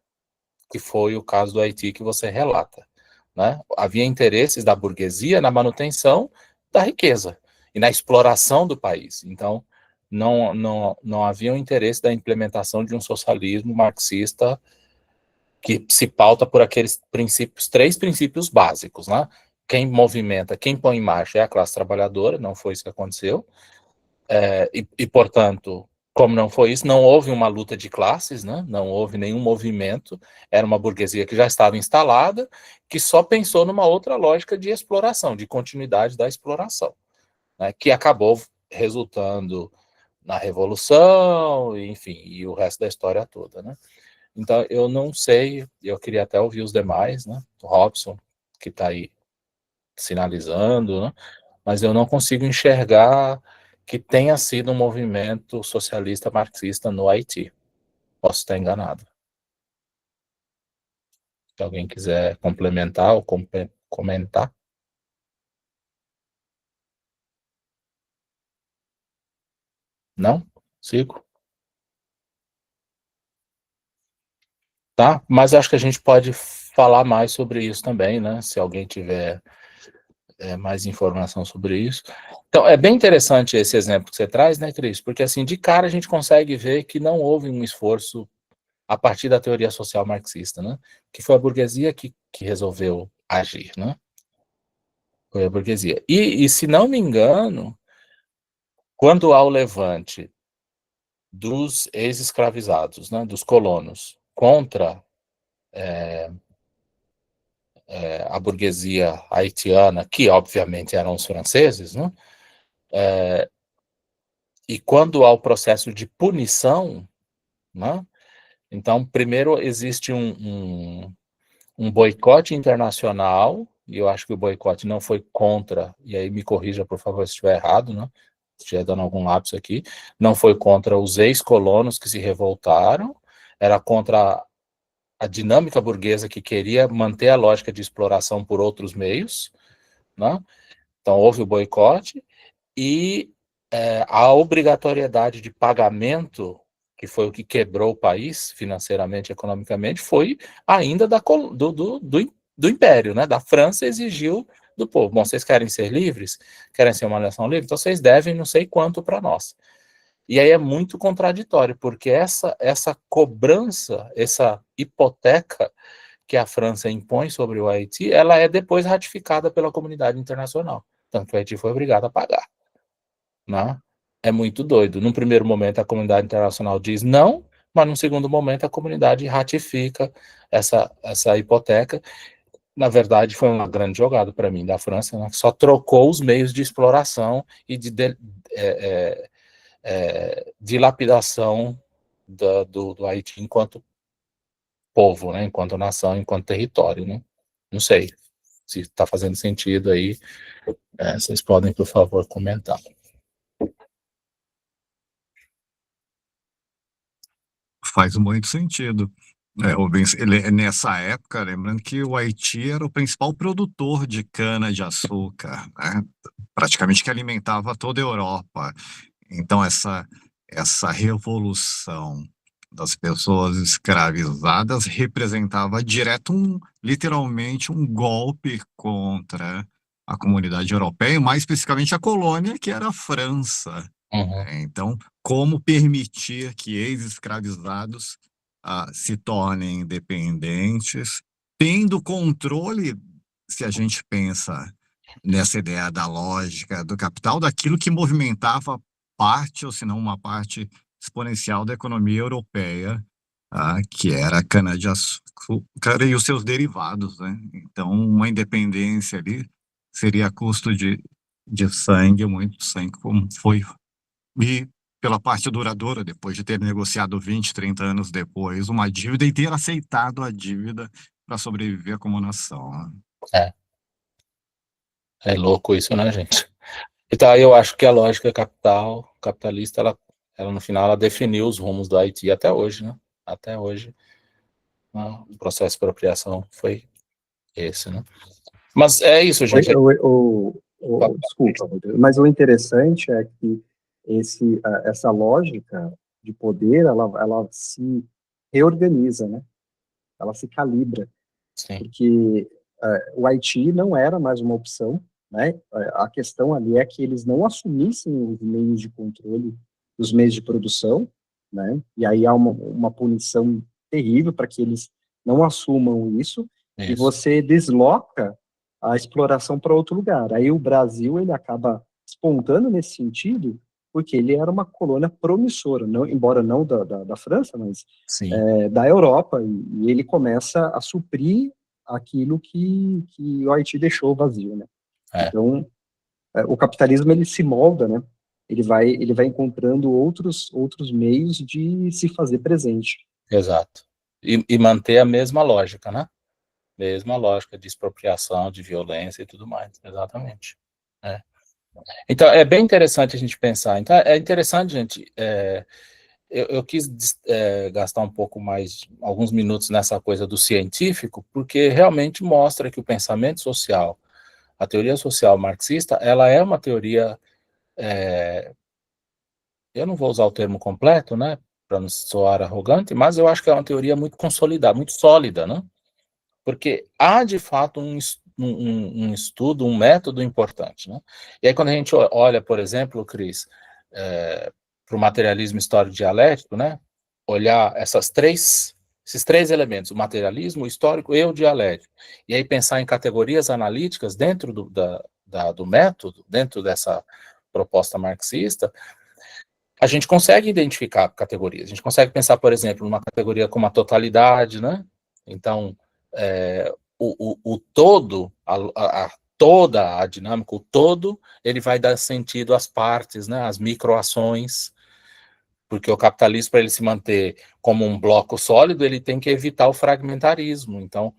que foi o caso do Haiti que você relata, né? Havia interesses da burguesia na manutenção da riqueza e na exploração do país. Então, não havia um interesse da implementação de um socialismo marxista que se pauta por aqueles princípios, 3 princípios básicos, né? Quem movimenta, quem põe em marcha é a classe trabalhadora, não foi isso que aconteceu. Portanto, como não foi isso, não houve uma luta de classes, né? Não houve nenhum movimento, era uma burguesia que já estava instalada, que só pensou numa outra lógica de exploração, de continuidade da exploração, né? Que acabou resultando na Revolução, enfim, e o resto da história toda, né? Então, eu não sei, eu queria até ouvir os demais, né? O Robson, que está aí sinalizando, né? Mas eu não consigo enxergar que tenha sido um movimento socialista marxista no Haiti. Posso estar enganado. Se alguém quiser complementar ou comentar. Não? Sigo? Tá? Mas acho que a gente pode falar mais sobre isso também, né? Se alguém tiver mais informação sobre isso. Então, é bem interessante esse exemplo que você traz, né, Cris? Porque, assim, de cara a gente consegue ver que não houve um esforço a partir da teoria social marxista, né? Que foi a burguesia que resolveu agir, né? Foi a burguesia. E se não me engano, quando há o levante dos ex-escravizados, né, dos colonos, contra a burguesia haitiana, que obviamente eram os franceses, né? E quando há o processo de punição, né? Então, primeiro existe um boicote internacional, e eu acho que o boicote não foi contra, e aí me corrija, por favor, se estiver errado, né? estiver dando algum lapso aqui, não foi contra os ex-colonos que se revoltaram, era contra a dinâmica burguesa que queria manter a lógica de exploração por outros meios, né? Então houve o boicote, e a obrigatoriedade de pagamento, que foi o que quebrou o país financeiramente e economicamente, foi ainda do Império, né? Da França exigiu do povo. Bom, vocês querem ser livres? Querem ser uma nação livre? Então vocês devem não sei quanto para nós. E aí é muito contraditório, porque essa cobrança, essa hipoteca que a França impõe sobre o Haiti, ela é depois ratificada pela comunidade internacional. Tanto que o Haiti foi obrigado a pagar. Né? É muito doido. Num primeiro momento, a comunidade internacional diz não, mas num segundo momento, a comunidade ratifica essa hipoteca. Na verdade, foi uma grande jogada para mim da França, né? Que só trocou os meios de exploração e de dilapidação do Haiti enquanto povo, né? Enquanto nação, enquanto território. Né? Não sei se está fazendo sentido aí. Vocês podem, por favor, comentar. Faz muito sentido. Nessa época, lembrando que o Haiti era o principal produtor de cana-de-açúcar, né? Praticamente que alimentava toda a Europa. Então, essa revolução das pessoas escravizadas representava literalmente um golpe contra a comunidade europeia, mais especificamente a colônia, que era a França. Uhum. Então, como permitir que ex-escravizados se tornem independentes, tendo controle, se a gente pensa nessa ideia da lógica do capital, daquilo que movimentava parte, ou se não uma parte exponencial da economia europeia, que era a cana-de-açúcar e os seus derivados, né? Então, uma independência ali seria a custo de sangue, muito sangue, como foi. E pela parte duradoura, depois de ter negociado 20, 30 anos depois uma dívida e ter aceitado a dívida para sobreviver como nação. Né? É louco isso, né, gente? Então, aí eu acho que a lógica capitalista, ela no final, ela definiu os rumos do Haiti até hoje, né? Até hoje, né? O processo de expropriação foi esse, né? Mas é isso, gente. Desculpa, Rodrigo, mas o interessante é que essa lógica de poder, ela se reorganiza, né? Ela se calibra. Sim. Porque o Haiti não era mais uma opção, né? A questão ali é que eles não assumissem os meios de controle dos meios de produção, né? E aí há uma punição terrível para que eles não assumam isso. E você desloca a exploração para outro lugar. Aí o Brasil, ele acaba espontando nesse sentido, porque ele era uma colônia promissora, embora não da França, mas da Europa, e ele começa a suprir aquilo que o Haiti deixou vazio, né? Então, o capitalismo, ele se molda, né? Ele vai encontrando outros meios de se fazer presente. Exato. E manter a mesma lógica, né? Mesma lógica de expropriação, de violência e tudo mais, exatamente. Então, é bem interessante a gente pensar. Então, é interessante, gente, eu quis gastar um pouco mais, alguns minutos nessa coisa do científico, porque realmente mostra que o pensamento social, a teoria social marxista, ela é uma teoria, eu não vou usar o termo completo, né, para não soar arrogante, mas eu acho que é uma teoria muito consolidada, muito sólida, né? Porque há, de fato, um estudo, um método importante. Né? E aí, quando a gente olha, por exemplo, Cris, para o materialismo histórico-dialético, né? Olhar esses três elementos, o materialismo, o histórico e o dialético, e aí pensar em categorias analíticas dentro do método, dentro dessa proposta marxista, a gente consegue identificar categorias. A gente consegue pensar, por exemplo, numa categoria como a totalidade, né? Então, o todo, toda a dinâmica, o todo, ele vai dar sentido às partes, né, às microações, porque o capitalismo, para ele se manter como um bloco sólido, ele tem que evitar o fragmentarismo. Então,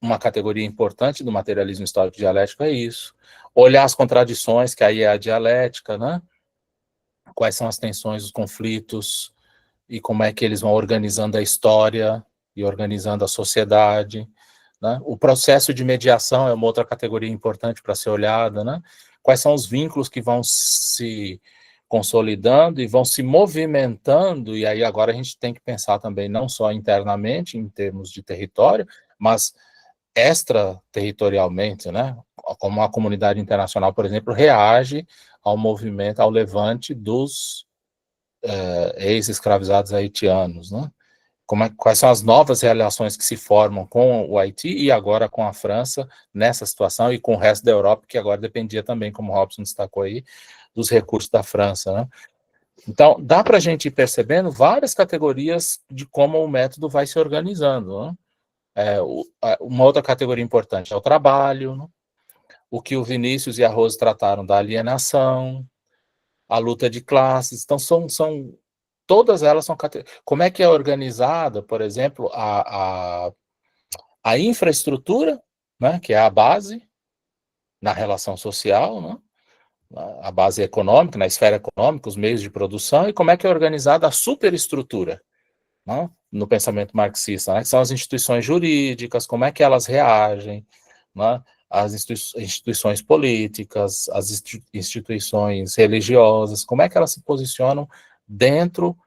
uma categoria importante do materialismo histórico dialético é isso. Olhar as contradições, que aí é a dialética, né? quais são as tensões, os conflitos, e como é que eles vão organizando a história e organizando a sociedade, né? O processo de mediação é uma outra categoria importante para ser olhada, né? Quais são os vínculos que vão se consolidando e vão se movimentando, e aí agora a gente tem que pensar também não só internamente, em termos de território, mas extraterritorialmente, né? Como a comunidade internacional, por exemplo, reage ao movimento, ao levante dos ex-escravizados haitianos, né? Quais são as novas relações que se formam com o Haiti e agora com a França nessa situação e com o resto da Europa, que agora dependia também, como o Robson destacou aí, dos recursos da França, né? Então, dá para a gente ir percebendo várias categorias de como o método vai se organizando, né? Uma outra categoria importante é o trabalho, né? O que o Vinícius e a Rose trataram da alienação, a luta de classes. Então, todas elas são categorias. Como é que é organizada, por exemplo, a infraestrutura, né, que é a base na relação social, né? A base econômica, na esfera econômica, os meios de produção, e como é que é organizada a superestrutura, né, no pensamento marxista, né, que são as instituições jurídicas, como é que elas reagem, né, as instituições políticas, as instituições religiosas, como é que elas se posicionam dentro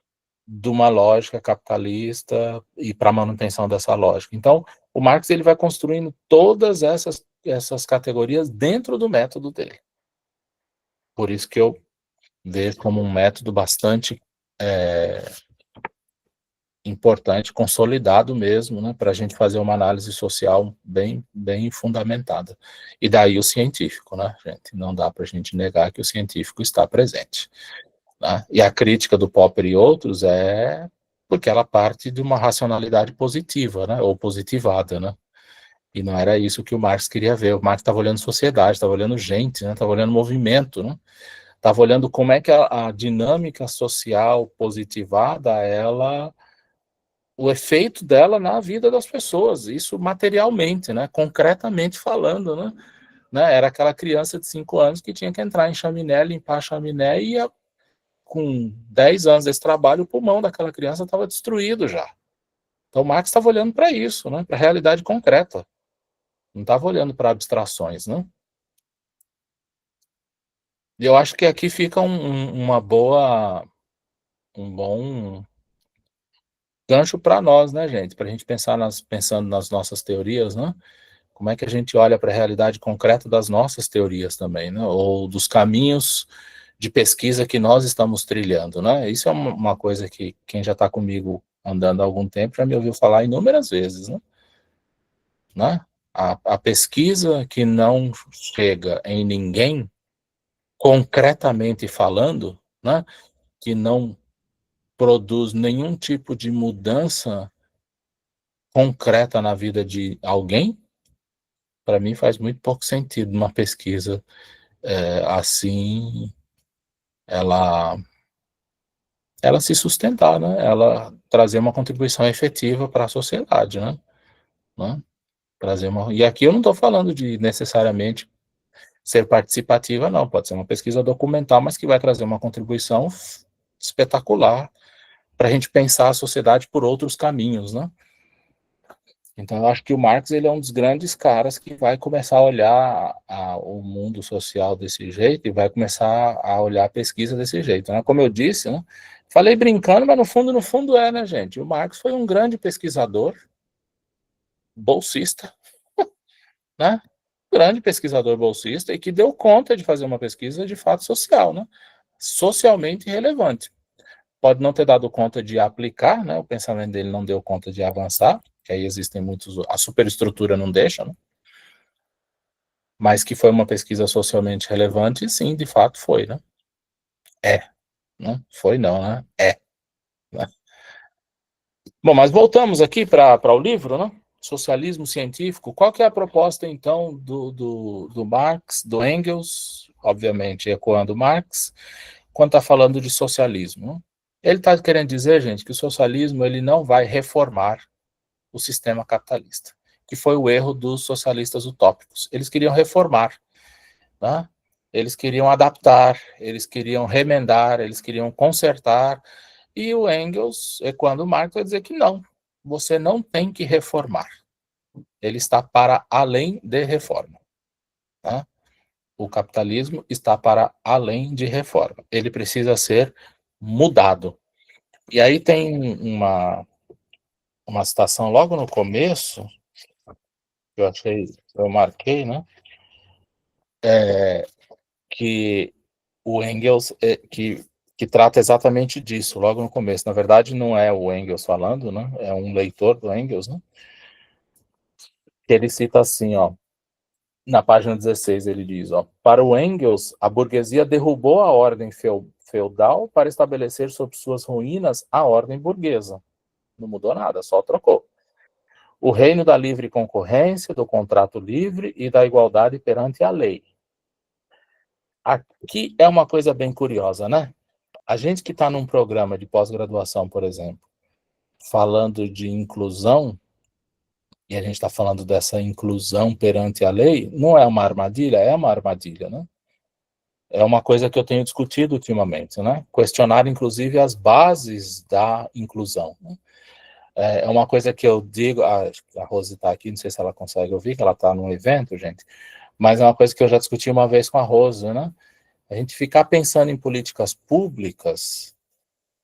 de uma lógica capitalista e para a manutenção dessa lógica. Então, o Marx ele vai construindo todas essas categorias dentro do método dele. Por isso que eu vejo como um método bastante importante, consolidado mesmo, né, para a gente fazer uma análise social bem, bem fundamentada. E daí o científico, né, gente? Não dá para a gente negar que o científico está presente, né? E a crítica do Popper e outros é porque ela parte de uma racionalidade positiva, né, ou positivada, né? E não era isso que o Marx queria ver. O Marx estava olhando sociedade, estava olhando gente, né, estava olhando movimento, né? Estava olhando como é que a dinâmica social positivada, o efeito dela na vida das pessoas, isso materialmente, né, concretamente falando, né, era aquela criança de 5 anos que tinha que entrar em chaminé, limpar a chaminé, e com 10 anos desse trabalho, o pulmão daquela criança estava destruído já. Então, Marx estava olhando para isso, né, para a realidade concreta, não estava olhando para abstrações, né. E eu acho que aqui fica um bom gancho para nós, né, gente? Para a gente pensando nas nossas teorias, né? Como é que a gente olha para a realidade concreta das nossas teorias também, né? Ou dos caminhos de pesquisa que nós estamos trilhando, né? Isso é uma coisa que quem já está comigo andando há algum tempo já me ouviu falar inúmeras vezes, né? A pesquisa que não chega em ninguém, concretamente falando, né? Que não produz nenhum tipo de mudança concreta na vida de alguém, para mim faz muito pouco sentido uma pesquisa assim, ela se sustentar, né? Ela trazer uma contribuição efetiva para a sociedade, né? E aqui eu não estou falando de necessariamente ser participativa, não, pode ser uma pesquisa documental, mas que vai trazer uma contribuição espetacular para a gente pensar a sociedade por outros caminhos, né? Então, eu acho que o Marx ele é um dos grandes caras que vai começar a olhar o mundo social desse jeito e vai começar a olhar a pesquisa desse jeito, né? Como eu disse, né? Falei brincando, mas no fundo né, gente? O Marx foi um grande pesquisador, bolsista, né? Grande pesquisador bolsista e que deu conta de fazer uma pesquisa de fato social, né? Socialmente relevante. Pode não ter dado conta de aplicar, né? O pensamento dele não deu conta de avançar, que aí existem muitos, a superestrutura não deixa, né? Mas que foi uma pesquisa socialmente relevante, sim, de fato foi, né? Né? Foi não, né? Né? Bom, mas voltamos aqui para o livro, né? Socialismo científico. Qual que é a proposta, então, do Marx, do Engels, obviamente ecoando Marx, quando está falando de socialismo, né? Ele está querendo dizer, gente, que o socialismo ele não vai reformar o sistema capitalista, que foi o erro dos socialistas utópicos. Eles queriam reformar, né? Eles queriam adaptar, eles queriam remendar, eles queriam consertar, e o Engels, quando Marx vai dizer que não, você não tem que reformar. Ele está para além de reforma. Tá? O capitalismo está para além de reforma. Ele precisa ser mudado. E aí tem uma citação logo no começo, que eu marquei, né? Que o Engels, que trata exatamente disso, logo no começo. Na verdade, não é o Engels falando, né? É um leitor do Engels, né? Que ele cita assim, ó, na página 16, ele diz, ó, para o Engels, a burguesia derrubou a ordem feudal para estabelecer sob suas ruínas a ordem burguesa. Não mudou nada, só trocou. O reino da livre concorrência, do contrato livre e da igualdade perante a lei. Aqui é uma coisa bem curiosa, né? A gente que está num programa de pós-graduação, por exemplo, falando de inclusão, e a gente está falando dessa inclusão perante a lei, não é uma armadilha? É uma armadilha, né? É uma coisa que eu tenho discutido ultimamente, né? Questionar, inclusive, as bases da inclusão, né? É uma coisa que eu digo, a Rose está aqui, não sei se ela consegue ouvir, que ela está num evento, gente, mas é uma coisa que eu já discuti uma vez com a Rose, né? A gente ficar pensando em políticas públicas,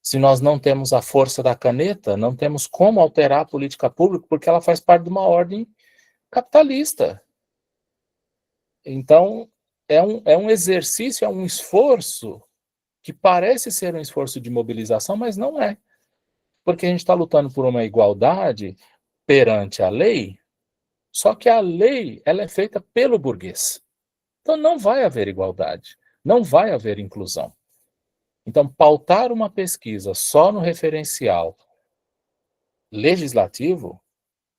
se nós não temos a força da caneta, não temos como alterar a política pública, porque ela faz parte de uma ordem capitalista. Então, é um exercício, é um esforço que parece ser um esforço de mobilização, mas não é. Porque a gente está lutando por uma igualdade perante a lei, só que a lei ela é feita pelo burguês. Então não vai haver igualdade, não vai haver inclusão. Então, pautar uma pesquisa só no referencial legislativo,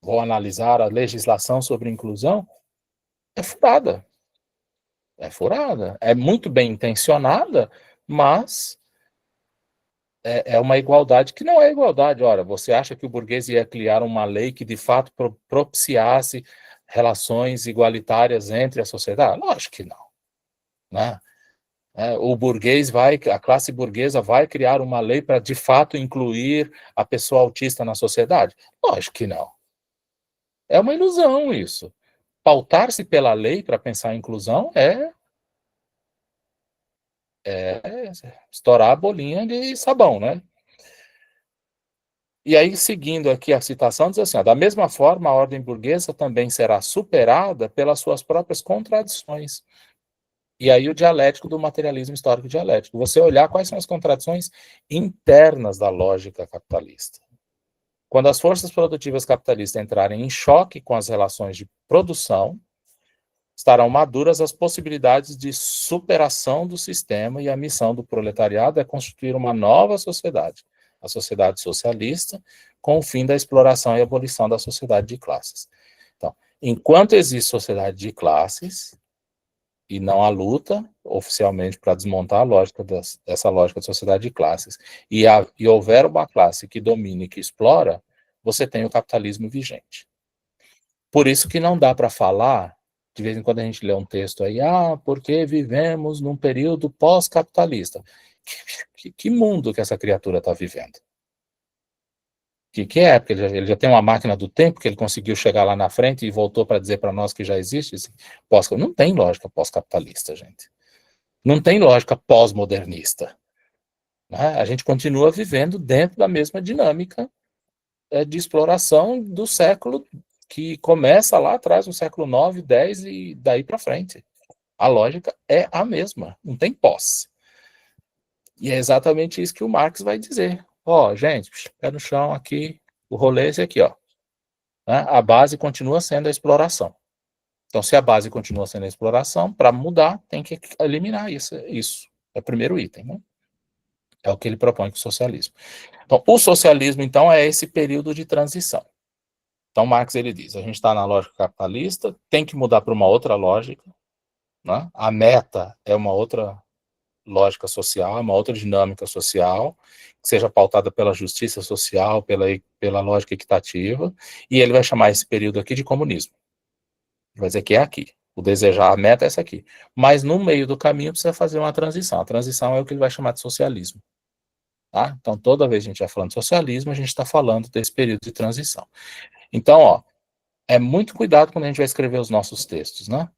vou analisar a legislação sobre inclusão, é furada. É furada. É muito bem intencionada, mas é uma igualdade que não é igualdade. Ora, você acha que o burguês ia criar uma lei que de fato propiciasse relações igualitárias entre a sociedade? Lógico que não. Né? A classe burguesa vai criar uma lei para de fato incluir a pessoa autista na sociedade? Lógico que não. É uma ilusão isso. Pautar-se pela lei para pensar em inclusão é estourar a bolinha de sabão, né? E aí, seguindo aqui a citação, diz assim, ó, da mesma forma, a ordem burguesa também será superada pelas suas próprias contradições. E aí o dialético do materialismo histórico dialético. Você olhar quais são as contradições internas da lógica capitalista. Quando as forças produtivas capitalistas entrarem em choque com as relações de produção, estarão maduras as possibilidades de superação do sistema, e a missão do proletariado é constituir uma nova sociedade, a sociedade socialista, com o fim da exploração e abolição da sociedade de classes. Então, enquanto existe sociedade de classes, e não há luta, oficialmente, para desmontar a lógica dessa lógica de sociedade de classes, e houver uma classe que domine e que explora, você tem o capitalismo vigente. Por isso que não dá para falar, de vez em quando a gente lê um texto aí, porque vivemos num período pós-capitalista. Que mundo que essa criatura está vivendo? Que é? Porque ele já tem uma máquina do tempo que ele conseguiu chegar lá na frente e voltou para dizer para nós que já existe esse não tem lógica pós-capitalista, gente. Não tem lógica pós-modernista. Né? A gente continua vivendo dentro da mesma dinâmica de exploração do século que começa lá atrás, no século 9, 10 e daí para frente. A lógica é a mesma, não tem pós. E é exatamente isso que o Marx vai dizer. Gente, pé no chão aqui, o rolê é esse aqui, ó. Né? A base continua sendo a exploração. Então, se a base continua sendo a exploração, para mudar, tem que eliminar isso. É o primeiro item, né? É o que ele propõe com o socialismo. Então, o socialismo, então, é esse período de transição. Então, Marx, ele diz, a gente está na lógica capitalista, tem que mudar para uma outra lógica, né? A meta é uma outra lógica social, uma outra dinâmica social, que seja pautada pela justiça social, pela lógica equitativa, e ele vai chamar esse período aqui de comunismo. Vai dizer que é aqui. O desejar, a meta é essa aqui. Mas no meio do caminho precisa fazer uma transição. A transição é o que ele vai chamar de socialismo. Tá? Então, toda vez que a gente vai falando de socialismo, a gente está falando desse período de transição. Então, ó, é muito cuidado quando a gente vai escrever os nossos textos, né?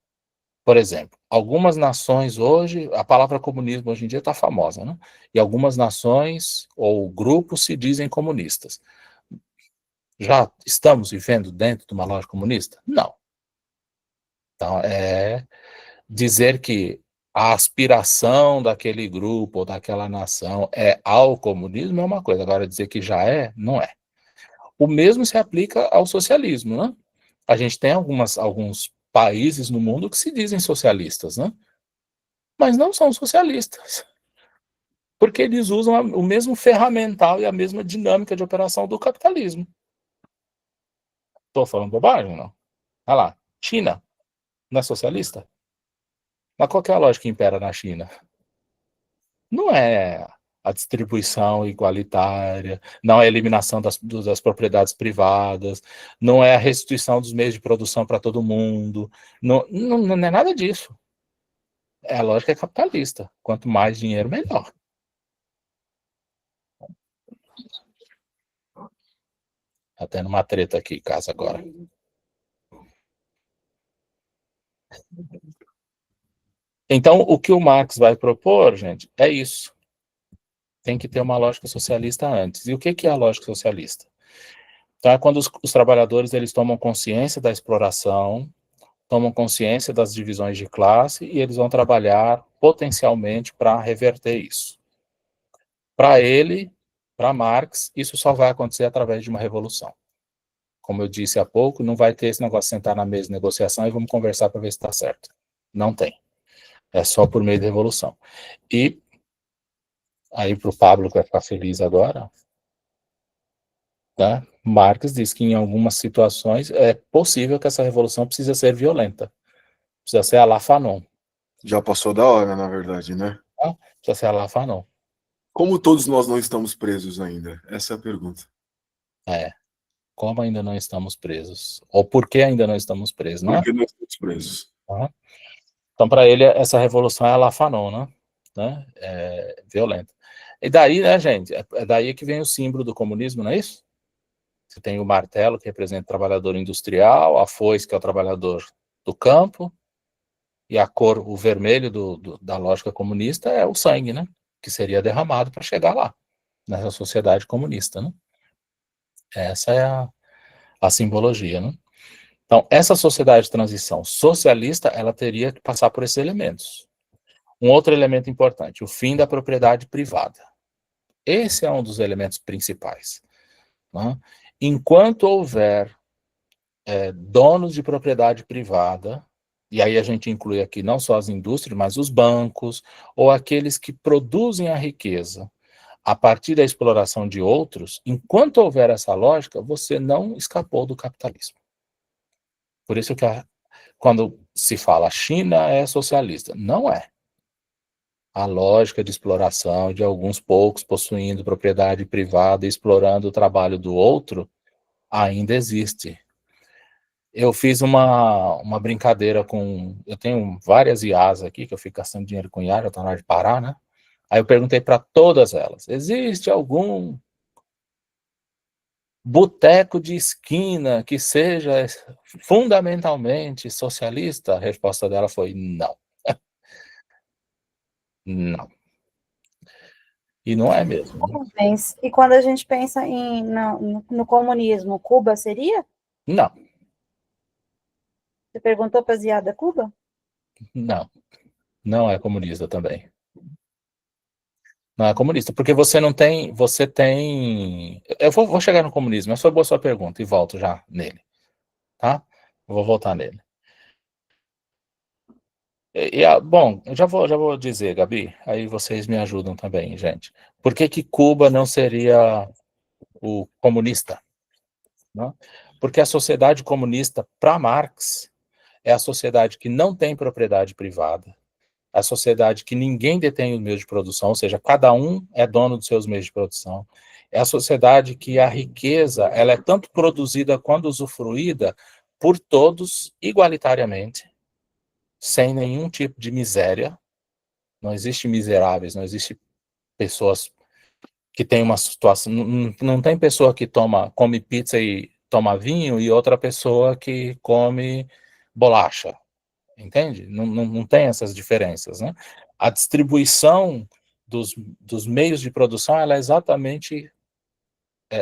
Por exemplo, algumas nações hoje, a palavra comunismo hoje em dia está famosa, né? E algumas nações ou grupos se dizem comunistas. Já estamos vivendo dentro de uma lógica comunista? Não. Então, é dizer que a aspiração daquele grupo ou daquela nação é ao comunismo é uma coisa, agora dizer que já é, não é. O mesmo se aplica ao socialismo, né? A gente tem alguns países no mundo que se dizem socialistas, né? Mas não são socialistas, porque eles usam o mesmo ferramental e a mesma dinâmica de operação do capitalismo. Estou falando bobagem, não? Olha lá, China, não é socialista? Mas qual que é a lógica que impera na China? Não é a distribuição igualitária, não é a eliminação das propriedades privadas, não é a restituição dos meios de produção para todo mundo, não é nada disso. A lógica é capitalista. Quanto mais dinheiro, melhor. Tá tendo uma treta aqui em casa agora. Então, o que o Marx vai propor, gente, é isso. Tem que ter uma lógica socialista antes. E o que é a lógica socialista? Então, é quando os trabalhadores eles tomam consciência da exploração, tomam consciência das divisões de classe e eles vão trabalhar potencialmente para reverter isso. Para ele, para Marx, isso só vai acontecer através de uma revolução. Como eu disse há pouco, não vai ter esse negócio de sentar na mesa de negociação e vamos conversar para ver se está certo. Não tem. É só por meio de revolução. E aí para o Pablo, que vai ficar feliz agora, né, Marx diz que em algumas situações é possível que essa revolução precisa ser violenta. Precisa ser à la Fanon. Já passou da hora, na verdade, né? Tá? Precisa ser à la Fanon. Como todos nós não estamos presos ainda? Essa é a pergunta. Como ainda não estamos presos? Ou por que ainda não estamos presos, né? Por que nós estamos presos? Tá? Então, para ele, essa revolução é à la Fanon, né? É violenta. E daí, né, gente, é daí que vem o símbolo do comunismo, não é isso? Você tem o martelo, que representa o trabalhador industrial, a foice, que é o trabalhador do campo, e a cor, o vermelho da lógica comunista é o sangue, né? Que seria derramado para chegar lá, nessa sociedade comunista, né? Essa é a simbologia, né? Então, essa sociedade de transição socialista, ela teria que passar por esses elementos. Um outro elemento importante, o fim da propriedade privada. Esse é um dos elementos principais. Né? Enquanto houver donos de propriedade privada, e aí a gente inclui aqui não só as indústrias, mas os bancos, ou aqueles que produzem a riqueza a partir da exploração de outros, enquanto houver essa lógica, você não escapou do capitalismo. Por isso que quando se fala a China é socialista, não é. A lógica de exploração de alguns poucos possuindo propriedade privada e explorando o trabalho do outro ainda existe. Eu fiz uma brincadeira com... Eu tenho várias IAs aqui, que eu fico gastando dinheiro com IA, já está na hora de parar, né? Aí eu perguntei para todas elas, existe algum boteco de esquina que seja fundamentalmente socialista? A resposta dela foi não. Não. E não é mesmo. Né? E quando a gente pensa no comunismo, Cuba seria? Não. Você perguntou para a Ziada Cuba? Não. Não é comunista também. Não é comunista, porque você não tem... Você tem... Eu vou chegar no comunismo, mas foi boa sua pergunta e volto já nele. Tá? Eu vou voltar nele. Bom, eu já vou dizer, Gabi, aí vocês me ajudam também, gente. Por que Cuba não seria o comunista? Né? Porque a sociedade comunista, para Marx, é a sociedade que não tem propriedade privada, a sociedade que ninguém detém os meios de produção, ou seja, cada um é dono dos seus meios de produção. É a sociedade que a riqueza ela é tanto produzida quanto usufruída por todos igualitariamente. sem nenhum tipo de miséria. Não existe miseráveis, não existe pessoas que têm uma situação... Não tem pessoa que come pizza e toma vinho e outra pessoa que come bolacha, entende? Não tem essas diferenças, né? A distribuição dos meios de produção, ela é exatamente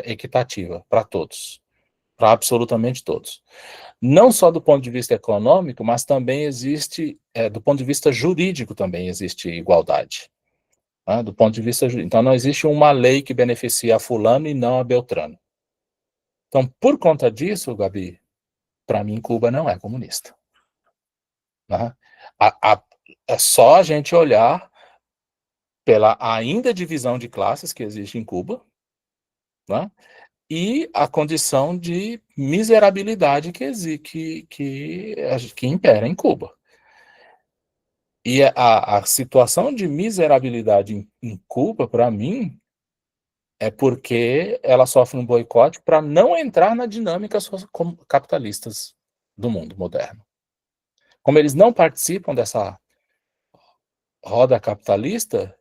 equitativa para todos, para absolutamente todos. Não só do ponto de vista econômico, mas também existe, do ponto de vista jurídico também existe igualdade. Né? Do ponto de vista jurídico. Então não existe uma lei que beneficia a fulano e não a Beltrano. Então, por conta disso, Gabi, para mim Cuba não é comunista. Né? É só a gente olhar pela ainda divisão de classes que existe em Cuba, né? E a condição de miserabilidade que impera em Cuba. E a situação de miserabilidade em Cuba, para mim, é porque ela sofre um boicote para não entrar na dinâmica capitalistas do mundo moderno. Como eles não participam dessa roda capitalista,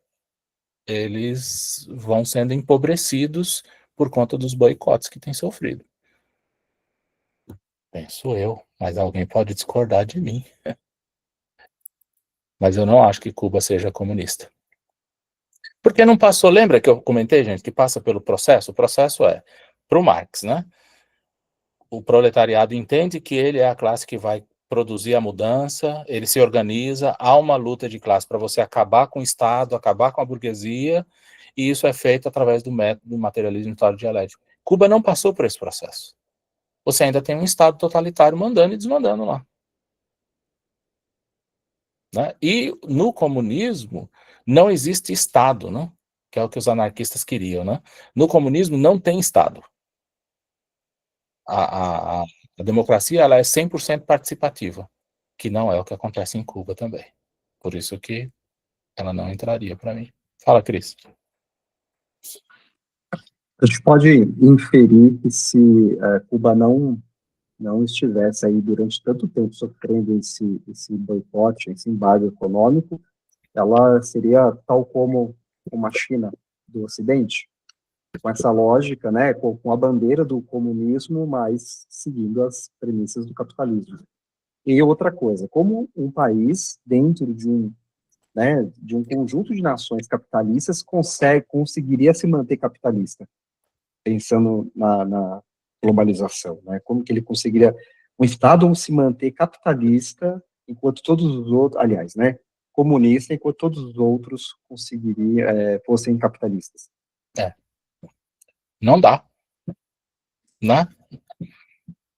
eles vão sendo empobrecidos por conta dos boicotes que têm sofrido. Penso eu, mas alguém pode discordar de mim. Mas eu não acho que Cuba seja comunista. Porque não passou, lembra que eu comentei, gente, que passa pelo processo? O processo é, para o Marx, né? O proletariado entende que ele é a classe que vai produzir a mudança, ele se organiza, há uma luta de classe para você acabar com o Estado, acabar com a burguesia, e isso é feito através do método do materialismo histórico-dialético. Cuba não passou por esse processo. Você ainda tem um Estado totalitário mandando e desmandando lá. Né? E no comunismo não existe Estado, né? Que é o que os anarquistas queriam. Né? No comunismo não tem Estado. A democracia ela é 100% participativa, que não é o que acontece em Cuba também. Por isso que ela não entraria para mim. Fala, Cris. A gente pode inferir que se Cuba não estivesse aí durante tanto tempo sofrendo esse boicote, esse embargo econômico, ela seria tal como a China do Ocidente, com essa lógica, né, com a bandeira do comunismo, mas seguindo as premissas do capitalismo. E outra coisa, como um país dentro de um conjunto de nações capitalistas conseguiria se manter capitalista, pensando na globalização, né? Como que ele conseguiria um Estado se manter capitalista enquanto todos os outros, aliás, né, comunista, enquanto todos os outros fossem capitalistas? Não dá. Né?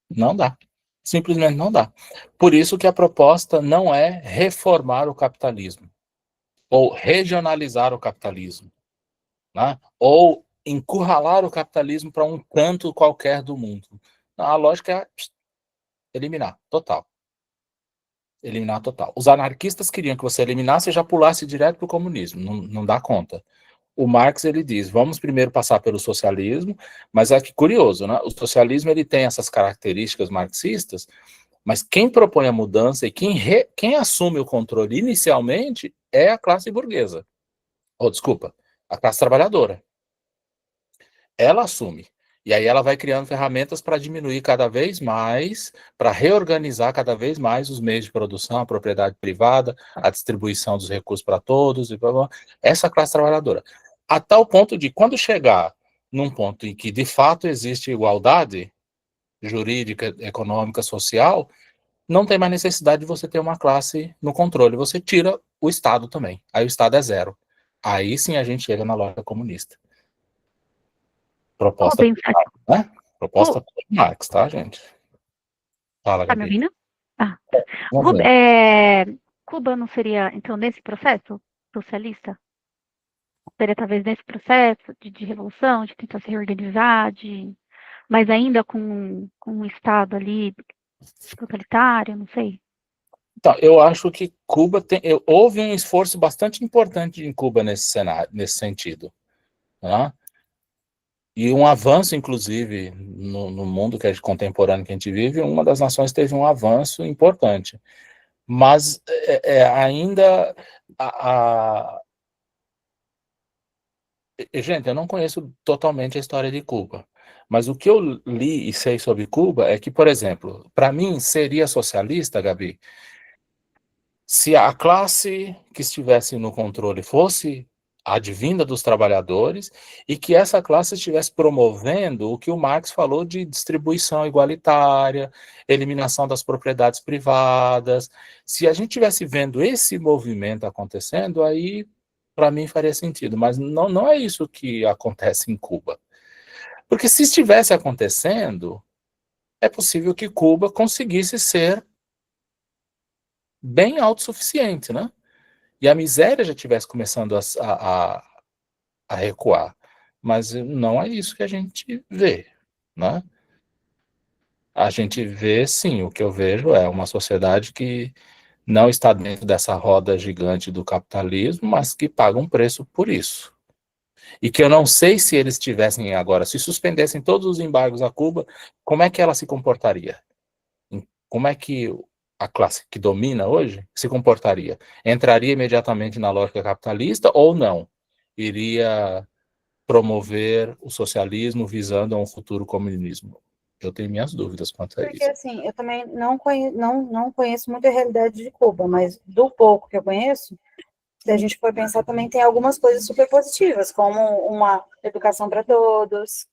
Não dá. Simplesmente não dá. Por isso que a proposta não é reformar o capitalismo, ou regionalizar o capitalismo, né? Ou encurralar o capitalismo para um canto qualquer do mundo. A lógica é eliminar, total. Eliminar total. Os anarquistas queriam que você eliminasse e já pulasse direto para o comunismo. Não dá conta. O Marx, ele diz, vamos primeiro passar pelo socialismo, mas é que curioso, né? O socialismo, ele tem essas características marxistas, mas quem propõe a mudança e quem assume o controle inicialmente é a classe burguesa. Desculpa, a classe trabalhadora. Ela assume. E aí ela vai criando ferramentas para diminuir cada vez mais, para reorganizar cada vez mais os meios de produção, a propriedade privada, a distribuição dos recursos para todos, e blá, blá. Essa classe trabalhadora. A tal ponto de, quando chegar num ponto em que de fato existe igualdade jurídica, econômica, social, não tem mais necessidade de você ter uma classe no controle, você tira o Estado também. Aí o Estado é zero. Aí sim a gente chega na lógica comunista. Proposta por Marx, né? Proposta por Marx, tá, gente? Fala, Tá me Gabi. ouvindo? Ah. Vamos ver. Cuba não seria, então, nesse processo socialista? Seria talvez nesse processo de revolução, de tentar se reorganizar, mas ainda com um Estado ali totalitário, não sei. Então, eu acho que Cuba houve um esforço bastante importante em Cuba nesse sentido. Né? E um avanço, inclusive, no mundo contemporâneo que a gente vive, uma das nações teve um avanço importante. Mas ainda gente, eu não conheço totalmente a história de Cuba, mas o que eu li e sei sobre Cuba é que, por exemplo, para mim seria socialista, Gabi, se a classe que estivesse no controle fosse advinda dos trabalhadores e que essa classe estivesse promovendo o que o Marx falou de distribuição igualitária, eliminação das propriedades privadas. Se a gente estivesse vendo esse movimento acontecendo, aí para mim faria sentido, mas não é isso que acontece em Cuba. Porque se estivesse acontecendo, é possível que Cuba conseguisse ser bem autossuficiente, né? E a miséria já estivesse começando a recuar. Mas não é isso que a gente vê, né? A gente vê, sim, o que eu vejo é uma sociedade que não está dentro dessa roda gigante do capitalismo, mas que paga um preço por isso. E que eu não sei se eles tivessem agora, se suspendessem todos os embargos a Cuba, como é que ela se comportaria? Como é que a classe que domina hoje se comportaria? Entraria imediatamente na lógica capitalista ou não? Iria promover o socialismo visando a um futuro comunismo? Eu tenho minhas dúvidas quanto a Porque, isso. assim, eu também não conheço muito a realidade de Cuba, mas do pouco que eu conheço, se a gente for pensar, também tem algumas coisas super positivas, como uma educação para todos,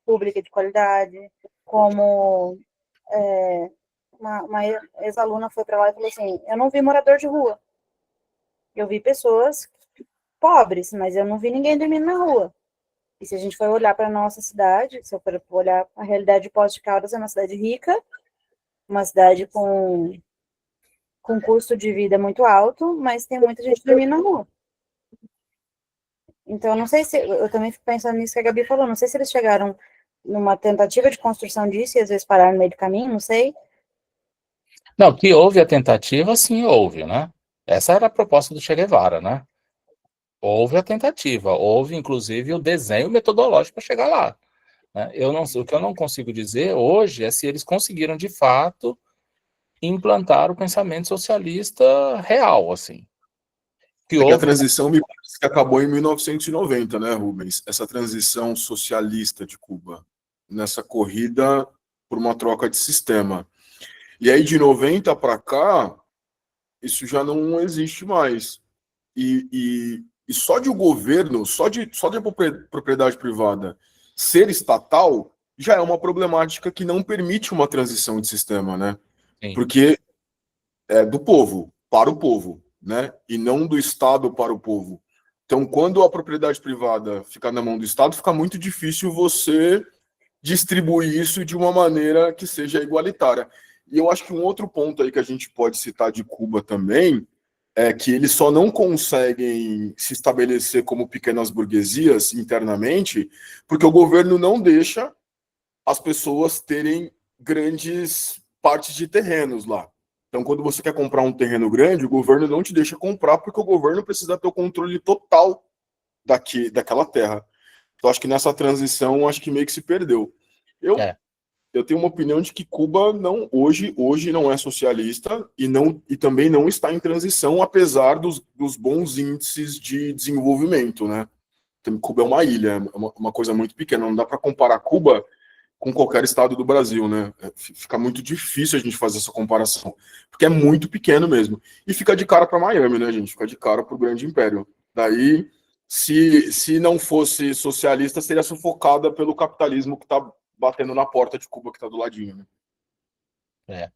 pública de qualidade, como uma ex-aluna foi para lá e falou assim, eu não vi morador de rua, eu vi pessoas pobres, mas eu não vi ninguém dormindo na rua. E se a gente for olhar para a nossa cidade, se eu for olhar a realidade de Poços de Caldas, é uma cidade rica, uma cidade com custo de vida muito alto, mas tem muita gente dormindo na rua. Então, eu não sei se, eu também fico pensando nisso que a Gabi falou, não sei se eles chegaram numa tentativa de construção disso e às vezes pararam no meio do caminho, não sei. Não, que houve a tentativa, sim, houve, né? Essa era a proposta do Che Guevara, né? Houve a tentativa, houve inclusive o desenho metodológico para chegar lá, né? O que eu não consigo dizer hoje é se eles conseguiram de fato implantar o pensamento socialista real, assim. Que É que a houve... transição me parece que acabou em 1990, né, Rubens? Essa transição socialista de Cuba, nessa corrida por uma troca de sistema. E aí, de 90 para cá, isso já não existe mais. E só de o governo, só de propriedade privada ser estatal, já é uma problemática que não permite uma transição de sistema, né? Sim. Porque é do povo para o povo, né? E não do Estado para o povo. Então, quando a propriedade privada fica na mão do Estado, fica muito difícil você distribuir isso de uma maneira que seja igualitária. E eu acho que um outro ponto aí que a gente pode citar de Cuba também é que eles só não conseguem se estabelecer como pequenas burguesias internamente porque o governo não deixa as pessoas terem grandes partes de terrenos lá. Então, quando você quer comprar um terreno grande, o governo não te deixa comprar porque o governo precisa ter o controle total daquela terra. Então, acho que nessa transição, acho que meio que se perdeu. Eu tenho uma opinião de que Cuba não hoje não é socialista e também não está em transição, apesar dos bons índices de desenvolvimento, né? Então, Cuba é uma ilha, é uma coisa muito pequena. Não dá para comparar Cuba com qualquer estado do Brasil, né? Fica muito difícil a gente fazer essa comparação, porque é muito pequeno mesmo. E fica de cara para Miami, né, gente? Fica de cara para o grande império. Daí, se não fosse socialista, seria sufocada pelo capitalismo que está batendo na porta de Cuba, que está do ladinho, né?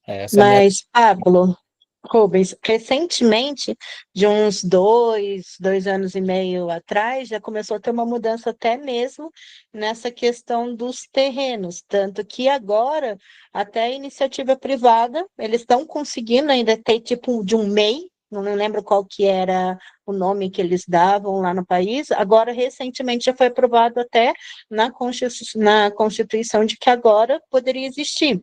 Essa Mas, Pablo, Rubens, recentemente, de uns dois anos e meio atrás, já começou a ter uma mudança até mesmo nessa questão dos terrenos, tanto que agora, até a iniciativa privada, eles estão conseguindo ainda ter tipo de um MEI, não lembro qual que era o nome que eles davam lá no país, agora recentemente já foi aprovado até na Constituição de que agora poderia existir,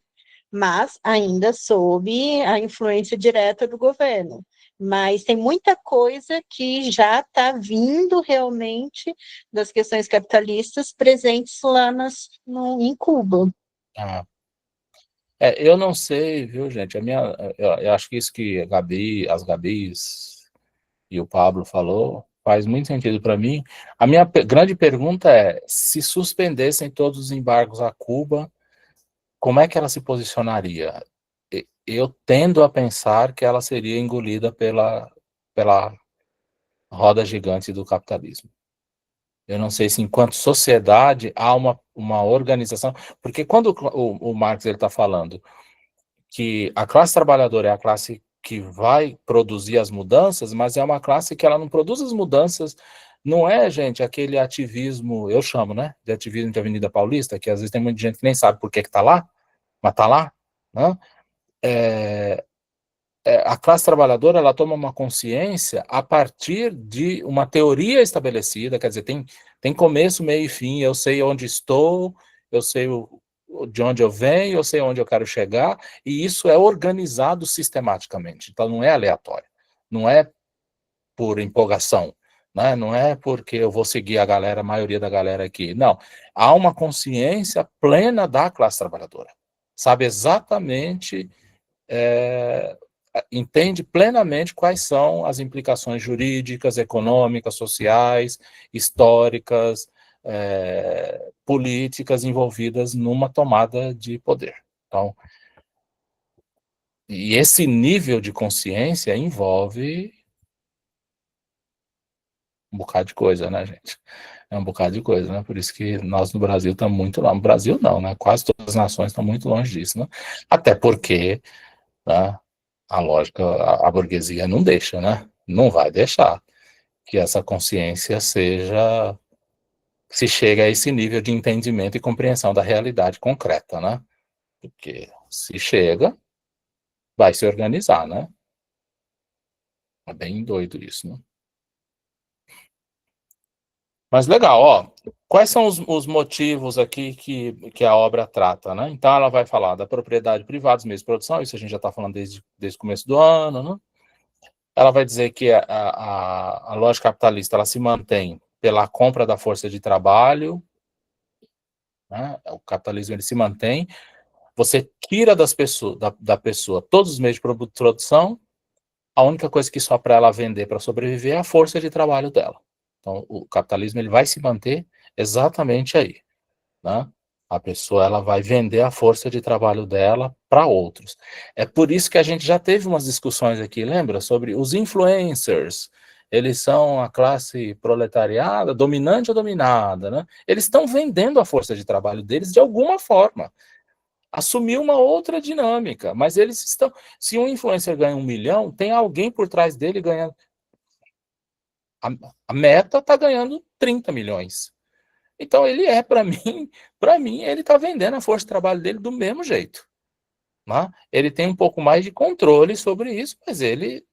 mas ainda sob a influência direta do governo. Mas tem muita coisa que já está vindo realmente das questões capitalistas presentes lá em Cuba. Eu não sei, viu, gente? Eu acho que isso que as Gabis e o Pablo falou faz muito sentido para mim. A minha grande pergunta é: se suspendessem todos os embargos a Cuba, como é que ela se posicionaria? Eu tendo a pensar que ela seria engolida pela roda gigante do capitalismo. Eu não sei se, enquanto sociedade, há uma organização, porque quando o Marx está falando que a classe trabalhadora é a classe que vai produzir as mudanças, mas é uma classe que ela não produz as mudanças, não é, gente, aquele ativismo, eu chamo, né, de ativismo de Avenida Paulista, que às vezes tem muita gente que nem sabe por que está lá, mas está lá, né? A classe trabalhadora, ela toma uma consciência a partir de uma teoria estabelecida, quer dizer, tem começo, meio e fim, eu sei onde estou, eu sei de onde eu venho, eu sei onde eu quero chegar, e isso é organizado sistematicamente, então não é aleatório, não é por empolgação, né? Não é porque eu vou seguir a maioria da galera aqui, não, há uma consciência plena da classe trabalhadora, sabe exatamente, entende plenamente quais são as implicações jurídicas, econômicas, sociais, históricas, políticas envolvidas numa tomada de poder. Então, e esse nível de consciência envolve um bocado de coisa, né, gente? É um bocado de coisa, né? Por isso que nós no Brasil estamos muito lá. No Brasil não, né? Quase todas as nações estão muito longe disso, né? Até porque, né, a lógica, a burguesia não deixa, né? Não vai deixar que essa consciência se chegue a esse nível de entendimento e compreensão da realidade concreta, né? Porque se chega, vai se organizar, né? É bem doido isso, né? Mas legal, ó. Quais são os motivos aqui que a obra trata, né? Então ela vai falar da propriedade privada dos meios de produção, isso a gente já está falando desde o começo do ano, né? Ela vai dizer que a lógica capitalista ela se mantém pela compra da força de trabalho, né? O capitalismo ele se mantém, você tira da pessoa todos os meios de produção, a única coisa que só para ela vender para sobreviver é a força de trabalho dela. Então o capitalismo ele vai se manter exatamente aí, né? A pessoa ela vai vender a força de trabalho dela para outros. É por isso que a gente já teve umas discussões aqui, lembra? Sobre os influencers. Eles são a classe proletariada, dominante ou dominada, né? Eles estão vendendo a força de trabalho deles de alguma forma. Assumiu uma outra dinâmica, mas eles estão... Se um influencer ganha 1 milhão, tem alguém por trás dele ganhando... A Meta está ganhando 30 milhões. Então ele para mim, ele está vendendo a força de trabalho dele do mesmo jeito. Né? Ele tem um pouco mais de controle sobre isso, mas ele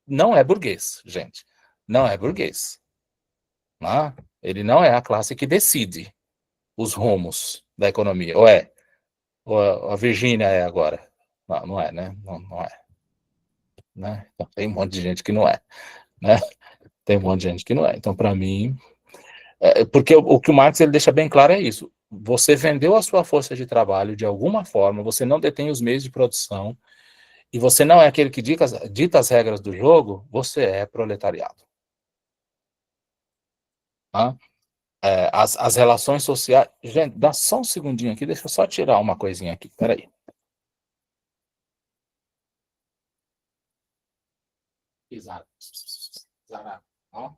não é burguês, gente. Não é burguês. Né? Ele não é a classe que decide os rumos da economia. Ou é? Ou a Virgínia é agora? Não, não é, né? Não é. Né? Então, tem um monte de gente que não é. Né? Tem um monte de gente que não é. Então, para mim... porque o que o Marx ele deixa bem claro é isso. Você vendeu a sua força de trabalho de alguma forma, você não detém os meios de produção, e você não é aquele que dita as regras do jogo, você é proletariado. Tá? As relações sociais... Gente, dá só um segundinho aqui, deixa eu só tirar uma coisinha aqui, peraí. Exato. Ó.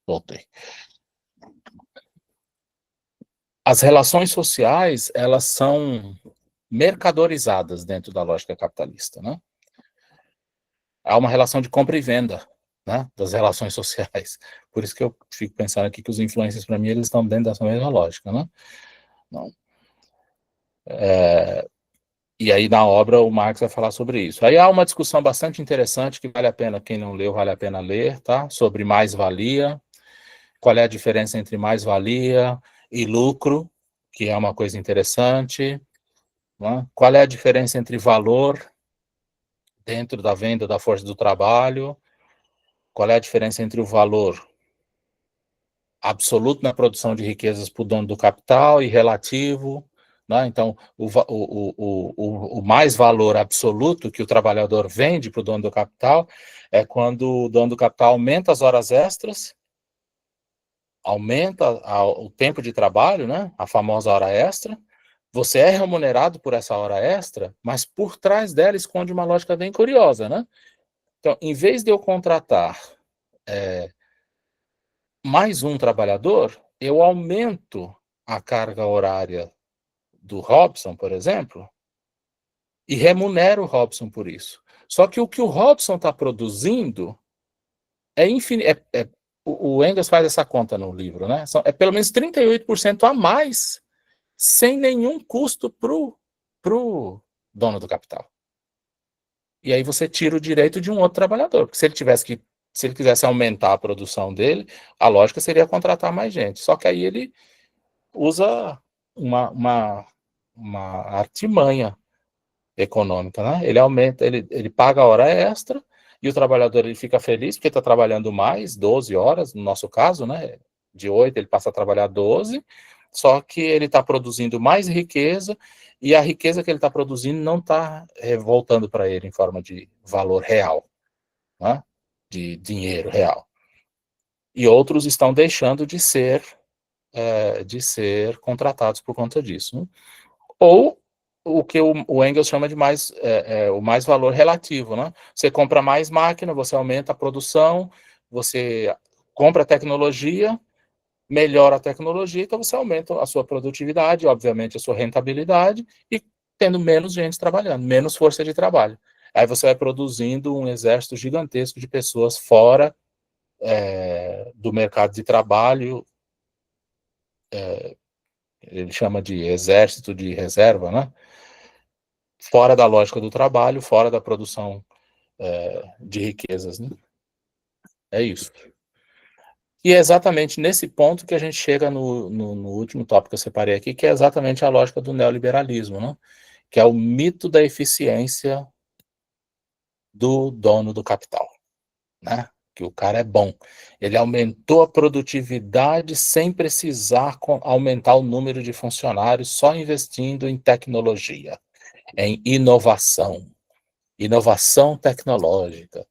Voltei. As relações sociais, elas são mercadorizadas dentro da lógica capitalista, né? Há uma relação de compra e venda, né, das relações sociais. Por isso que eu fico pensando aqui que os influencers, para mim, eles estão dentro dessa mesma lógica, né? Não. E aí, na obra, o Marx vai falar sobre isso. Aí há uma discussão bastante interessante, que vale a pena, quem não leu, vale a pena ler, tá? Sobre mais-valia, qual é a diferença entre mais-valia e lucro, que é uma coisa interessante, né? Qual é a diferença entre valor dentro da venda da força do trabalho qual é a diferença entre o valor absoluto na produção de riquezas para o dono do capital e relativo, né? Então, o mais valor absoluto que o trabalhador vende para o dono do capital é quando o dono do capital aumenta as horas extras, aumenta o tempo de trabalho, né? A famosa hora extra. Você é remunerado por essa hora extra, mas por trás dela esconde uma lógica bem curiosa, né? Então, em vez de eu contratar mais um trabalhador, eu aumento a carga horária do Robson, por exemplo, e remunero o Robson por isso. Só que o Robson está produzindo é infinito. O Engels faz essa conta no livro, né? É pelo menos 38% a mais, sem nenhum custo pro dono do capital. E aí você tira o direito de um outro trabalhador, porque se ele quisesse aumentar a produção dele, a lógica seria contratar mais gente. Só que aí ele usa uma artimanha econômica, né? Ele aumenta, ele paga a hora extra e o trabalhador ele fica feliz porque está trabalhando mais, 12 horas, no nosso caso, né? De 8 ele passa a trabalhar 12, só que ele está produzindo mais riqueza e a riqueza que ele está produzindo não está voltando para ele em forma de valor real, né? De dinheiro real. E outros estão deixando de ser contratados por conta disso, né? Ou o que o Engels chama de o mais valor relativo, né? Você compra mais máquina, você aumenta a produção, você compra tecnologia, melhora a tecnologia, então você aumenta a sua produtividade, obviamente a sua rentabilidade, e tendo menos gente trabalhando, menos força de trabalho. Aí você vai produzindo um exército gigantesco de pessoas fora do mercado de trabalho, ele chama de exército de reserva, né? Fora da lógica do trabalho, fora da produção de riquezas, né? É isso. E é exatamente nesse ponto que a gente chega no último tópico que eu separei aqui, que é exatamente a lógica do neoliberalismo, né? Que é o mito da eficiência do dono do capital, né? Que o cara é bom. Ele aumentou a produtividade sem precisar aumentar o número de funcionários, só investindo em tecnologia, em inovação tecnológica,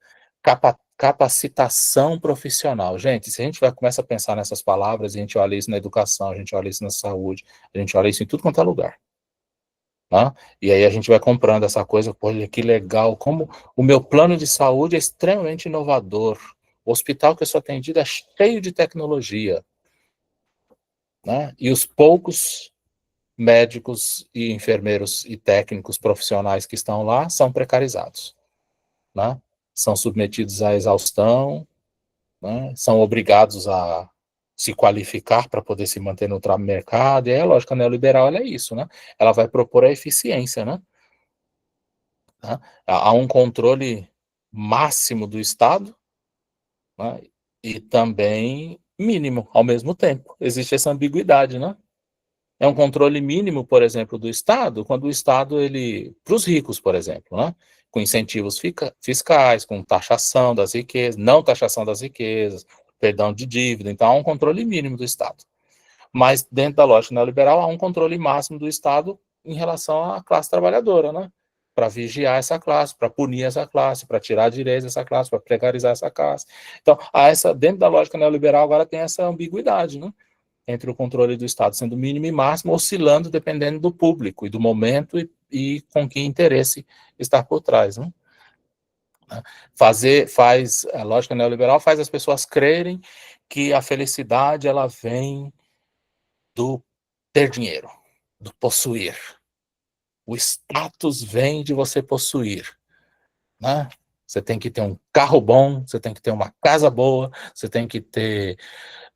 capacitação profissional. Gente, se a gente começa a pensar nessas palavras, a gente olha isso na educação, a gente olha isso na saúde, a gente olha isso em tudo quanto é lugar. Tá? E aí a gente vai comprando essa coisa, olha que legal, como o meu plano de saúde é extremamente inovador. O hospital que eu sou atendido é cheio de tecnologia. Né? E os poucos médicos e enfermeiros e técnicos profissionais que estão lá são precarizados. Né? São submetidos à exaustão, né? São obrigados a se qualificar para poder se manter no mercado, e aí a lógica neoliberal é isso, né? Ela vai propor a eficiência, né? Há um controle máximo do Estado, né? E também mínimo ao mesmo tempo. Existe essa ambiguidade, né? É um controle mínimo, por exemplo, do Estado, quando o Estado, para os ricos, por exemplo, né? Com incentivos fiscais, com taxação das riquezas, não taxação das riquezas, perdão de dívida, então há um controle mínimo do Estado. Mas dentro da lógica neoliberal há um controle máximo do Estado em relação à classe trabalhadora, né? Para vigiar essa classe, para punir essa classe, para tirar direitos dessa classe, para precarizar essa classe. Então, dentro da lógica neoliberal agora tem essa ambiguidade, né? Entre o controle do Estado sendo mínimo e máximo, oscilando dependendo do público e do momento e com que interesse está por trás. Né? A lógica neoliberal faz as pessoas crerem que a felicidade ela vem do ter dinheiro, do possuir. O status vem de você possuir. Né? Você tem que ter um carro bom, você tem que ter uma casa boa, você tem que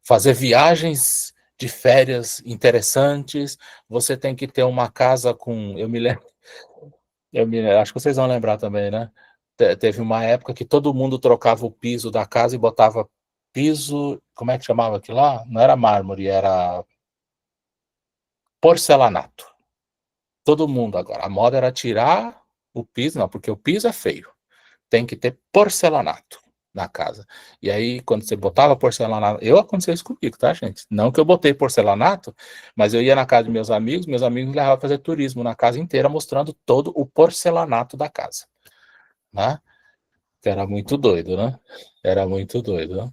fazer viagens de férias interessantes, você tem que ter uma casa com... Eu me lembro, acho que vocês vão lembrar também, né? Teve uma época que todo mundo trocava o piso da casa e botava piso... Como é que chamava aquilo lá? Não era mármore, era porcelanato. Todo mundo agora. A moda era tirar o piso, não, porque o piso é feio. Tem que ter porcelanato. na casa. E aí, quando você botava porcelanato, aconteceu isso comigo, tá, gente? Não que eu botei porcelanato, mas eu ia na casa de meus amigos me levavam a fazer turismo na casa inteira, mostrando todo o porcelanato da casa, né? Que era muito doido, né? Era muito doido, né?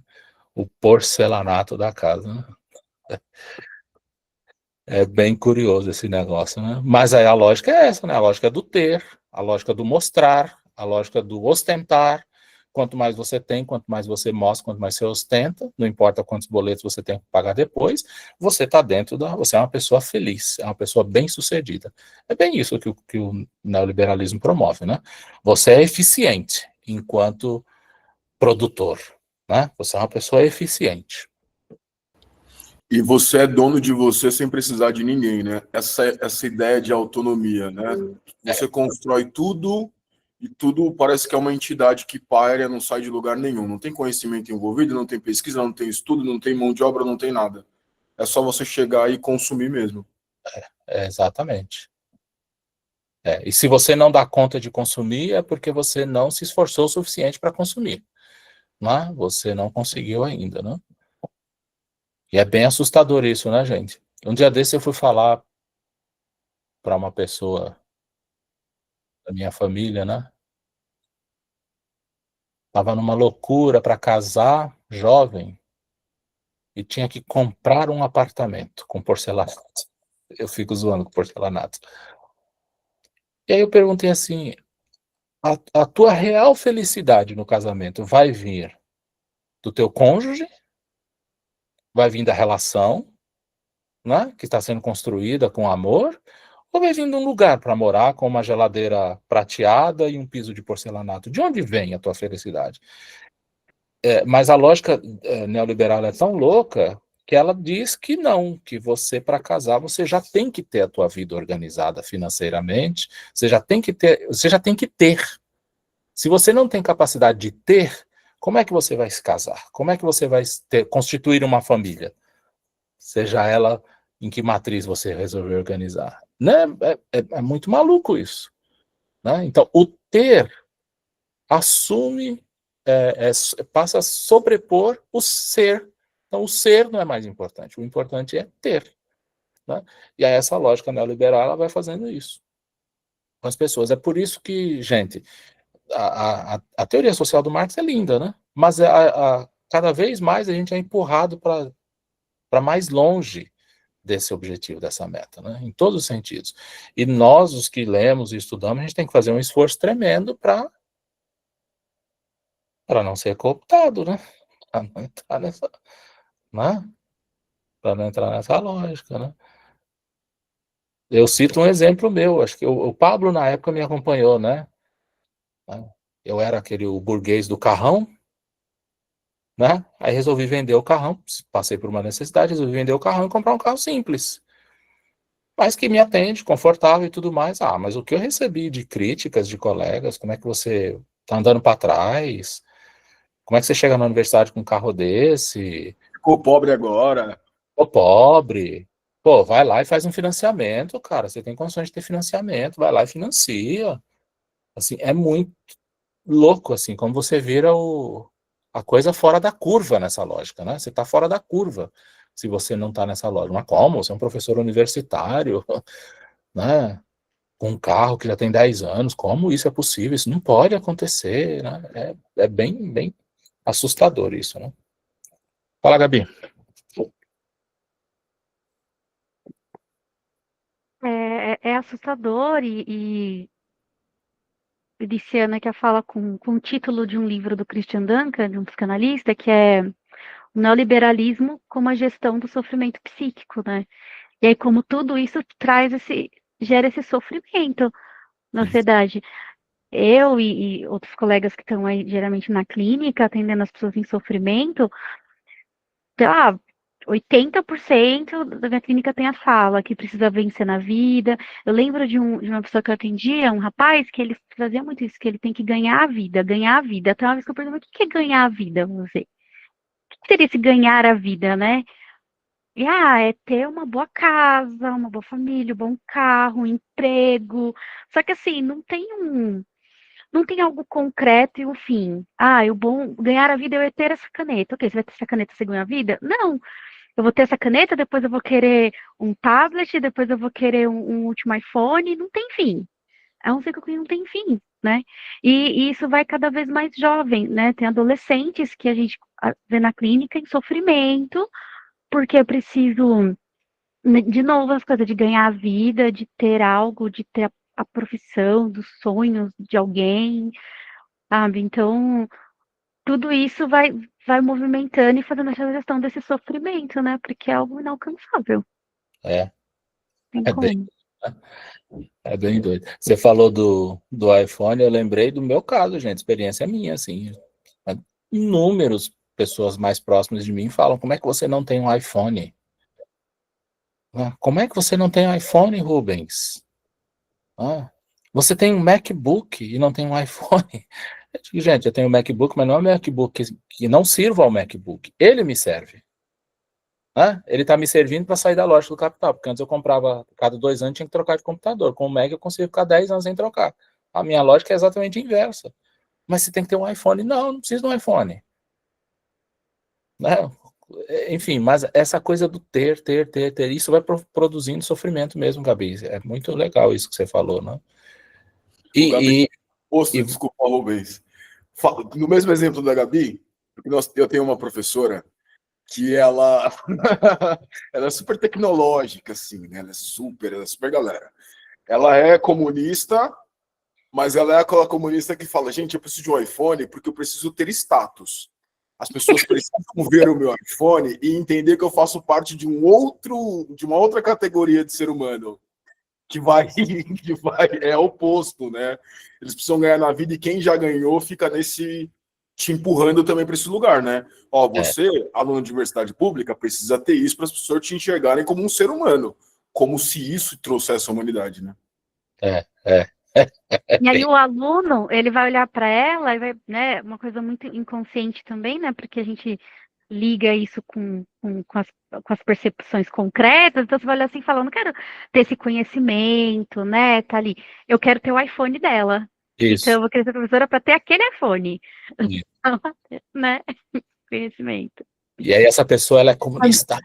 O porcelanato da casa, né? É bem curioso esse negócio, né? Mas aí a lógica é essa, né? A lógica do ter, a lógica do mostrar, a lógica do ostentar. Quanto mais você tem, quanto mais você mostra, quanto mais você ostenta, não importa quantos boletos você tem que pagar depois, você está dentro você é uma pessoa feliz, é uma pessoa bem-sucedida. É bem isso que o neoliberalismo promove, né? Você é eficiente enquanto produtor, né? Você é uma pessoa eficiente. E você é dono de você sem precisar de ninguém, né? Essa ideia de autonomia, né? Você constrói tudo e tudo parece que é uma entidade que paira, não sai de lugar nenhum. Não tem conhecimento envolvido, não tem pesquisa, não tem estudo, não tem mão de obra, não tem nada. É só você chegar e consumir mesmo. Exatamente. E se você não dá conta de consumir, é porque você não se esforçou o suficiente para consumir. Né? Você não conseguiu ainda, né? E é bem assustador isso, né, gente? Um dia desse eu fui falar para uma pessoa da minha família, né? Tava numa loucura para casar, jovem, e tinha que comprar um apartamento com porcelanato. Eu fico zoando com porcelanato. E aí eu perguntei assim, a tua real felicidade no casamento vai vir do teu cônjuge? Vai vir da relação, né, que está sendo construída com amor? Ou vai vir de um lugar para morar com uma geladeira prateada e um piso de porcelanato? De onde vem a tua felicidade? Mas a lógica neoliberal é tão louca que ela diz que não, que você, para casar, você já tem que ter a tua vida organizada financeiramente, você já tem que ter. Se você não tem capacidade de ter, como é que você vai se casar? Como é que você vai constituir uma família? Seja ela em que matriz você resolver organizar. Né? É muito maluco isso. Né? Então, o ter assume, passa a sobrepor o ser. Então, o ser não é mais importante. O importante é ter. Né? E aí essa lógica neoliberal ela vai fazendo isso com as pessoas. É por isso que, gente, a teoria social do Marx é linda, né? Mas cada vez mais a gente é empurrado para mais longe desse objetivo, dessa meta, né? Em todos os sentidos. E nós, os que lemos e estudamos, a gente tem que fazer um esforço tremendo para não ser cooptado, né? Para não entrar nessa, né? Para não entrar nessa lógica, né? Eu cito um exemplo meu, acho que o Pablo na época me acompanhou, né? Eu era o burguês do carrão, né? Aí resolvi vender o carrão, passei por uma necessidade, resolvi vender o carrão e comprar um carro simples, mas que me atende, confortável e tudo mais. Mas o que eu recebi de críticas de colegas, como é que você tá andando para trás? Como é que você chega na universidade com um carro desse? Ficou pobre agora. Ficou pobre. Pô, vai lá e faz um financiamento, cara. Você tem condições de ter financiamento, vai lá e financia. Assim, é muito louco, assim, como você vira a coisa fora da curva nessa lógica, né? Você está fora da curva se você não está nessa lógica. Mas como? Você é um professor universitário, né? Com um carro que já tem 10 anos, como isso é possível? Isso não pode acontecer, né? É bem, bem assustador isso, né? Fala, Gabi. É assustador e Luciana que fala com o título de um livro do Christian Duncan, de um psicanalista, que é O Neoliberalismo como a Gestão do Sofrimento Psíquico, né? E aí como tudo isso gera esse sofrimento na sociedade. Eu e outros colegas que estão aí geralmente na clínica, atendendo as pessoas em sofrimento, sei lá, 80% da minha clínica tem a fala que precisa vencer na vida. Eu lembro de uma pessoa que eu atendia, um rapaz, que ele fazia muito isso, que ele tem que ganhar a vida, ganhar a vida. Até uma vez que eu perguntei, o que é ganhar a vida, você? O que seria esse ganhar a vida, né? E, é ter uma boa casa, uma boa família, um bom carro, um emprego. Só que assim, não não tem algo concreto e um fim. O bom ganhar a vida é eu ter essa caneta. Ok, você vai ter essa caneta, você ganha a vida? Não. Eu vou ter essa caneta, depois eu vou querer um tablet, depois eu vou querer um último iPhone, não tem fim. É um ciclo que não tem fim, né? E isso vai cada vez mais jovem, né? Tem adolescentes que a gente vê na clínica em sofrimento, porque eu preciso, de novo, as coisas de ganhar a vida, de ter algo, de ter a profissão, dos sonhos de alguém, sabe? Então, tudo isso vai movimentando e fazendo essa gestão desse sofrimento, né? Porque é algo inalcançável. É, Tem é bem, como. é bem doido. Você falou do iPhone, eu lembrei do meu caso, gente, experiência minha, assim. Inúmeras pessoas mais próximas de mim falam, como é que você não tem um iPhone? Como é que você não tem um iPhone, Rubens? Você tem um MacBook e não tem um iPhone? Eu digo, gente, eu tenho um MacBook, mas não é um MacBook que não sirva ao MacBook. Ele me serve. Ele está me servindo para sair da loja do capital, porque antes eu comprava, cada 2 anos tinha que trocar de computador. Com o Mac eu consigo ficar 10 anos sem trocar. A minha lógica é exatamente inversa. Mas você tem que ter um iPhone. Não precisa de um iPhone. Né? Enfim, mas essa coisa do ter, isso vai produzindo sofrimento mesmo, Gabi. É muito legal isso que você falou, né? Gabi, desculpa, Rubens. No mesmo exemplo da Gabi, porque eu tenho uma professora que ela é super tecnológica, assim, né? Ela é super galera. Ela é comunista, mas ela é aquela comunista que fala, gente, eu preciso de um iPhone porque eu preciso ter status. As pessoas precisam ver o meu iPhone e entender que eu faço parte de uma outra categoria de ser humano que vai é oposto, né? Eles precisam ganhar na vida e quem já ganhou fica te empurrando também para esse lugar, né? Você, aluno de universidade pública, precisa ter isso para as pessoas te enxergarem como um ser humano, como se isso trouxesse a humanidade, né? E aí o aluno, ele vai olhar para ela e vai, né, uma coisa muito inconsciente também, né, porque a gente liga isso com as percepções concretas, então você vai olhar assim e falar, não quero ter esse conhecimento, né, tá ali, eu quero ter o iPhone dela. Isso. Então eu vou querer ser professora para ter aquele iPhone, Isso. né, conhecimento. E aí essa pessoa, ela é comunista.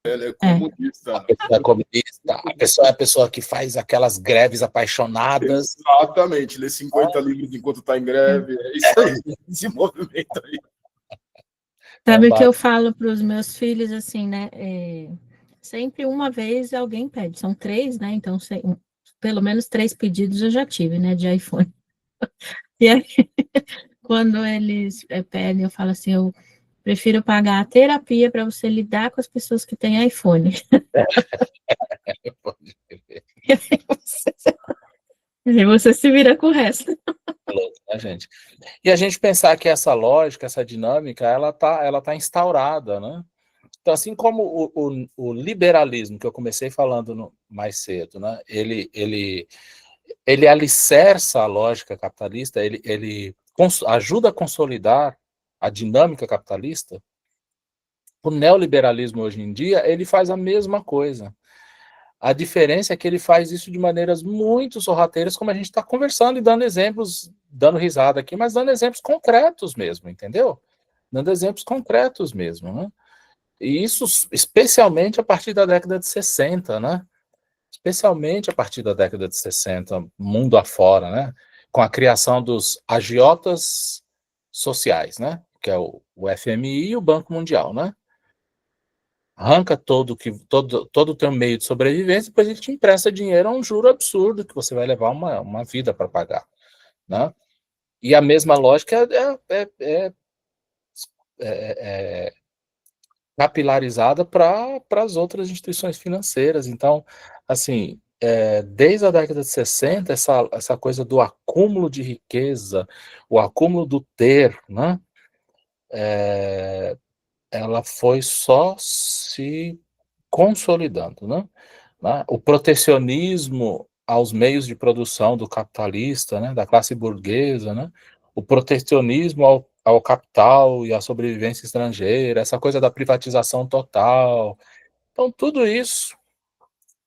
Ela é comunista. A pessoa é comunista. A pessoa é a pessoa que faz aquelas greves apaixonadas. Exatamente. Lê 50 livros enquanto está em greve. É isso aí. Esse movimento aí. Sabe o que eu falo para os meus filhos, assim, né? Sempre uma vez alguém pede. São 3, né? Então, pelo menos 3 pedidos eu já tive, né? De iPhone. E aí, quando eles pedem, eu falo assim, eu prefiro pagar a terapia para você lidar com as pessoas que têm iPhone. E você se vira com o resto. Né, gente? E a gente pensar que essa lógica, essa dinâmica, ela tá instaurada, né? Então, assim como o liberalismo, que eu comecei falando mais cedo, né? Ele alicerça a lógica capitalista, ele ajuda a consolidar a dinâmica capitalista. O neoliberalismo hoje em dia, ele faz a mesma coisa. A diferença é que ele faz isso de maneiras muito sorrateiras, como a gente está conversando e dando exemplos, dando risada aqui, mas dando exemplos concretos mesmo, entendeu? Dando exemplos concretos mesmo, né? E isso especialmente a partir da década de 60, né? Especialmente a partir da década de 60, mundo afora, né? Com a criação dos agiotas sociais, né? Que é o FMI e o Banco Mundial, né? Arranca todo o teu meio de sobrevivência, depois ele te empresta dinheiro a um juro absurdo que você vai levar uma vida para pagar, né? E a mesma lógica é capilarizada para as outras instituições financeiras. Então, assim, desde a década de 60, essa coisa do acúmulo de riqueza, o acúmulo do ter, né? Ela foi só se consolidando, né? O protecionismo aos meios de produção do capitalista, né, da classe burguesa, né? O protecionismo ao capital e à sobrevivência estrangeira, essa coisa da privatização total. Então, tudo isso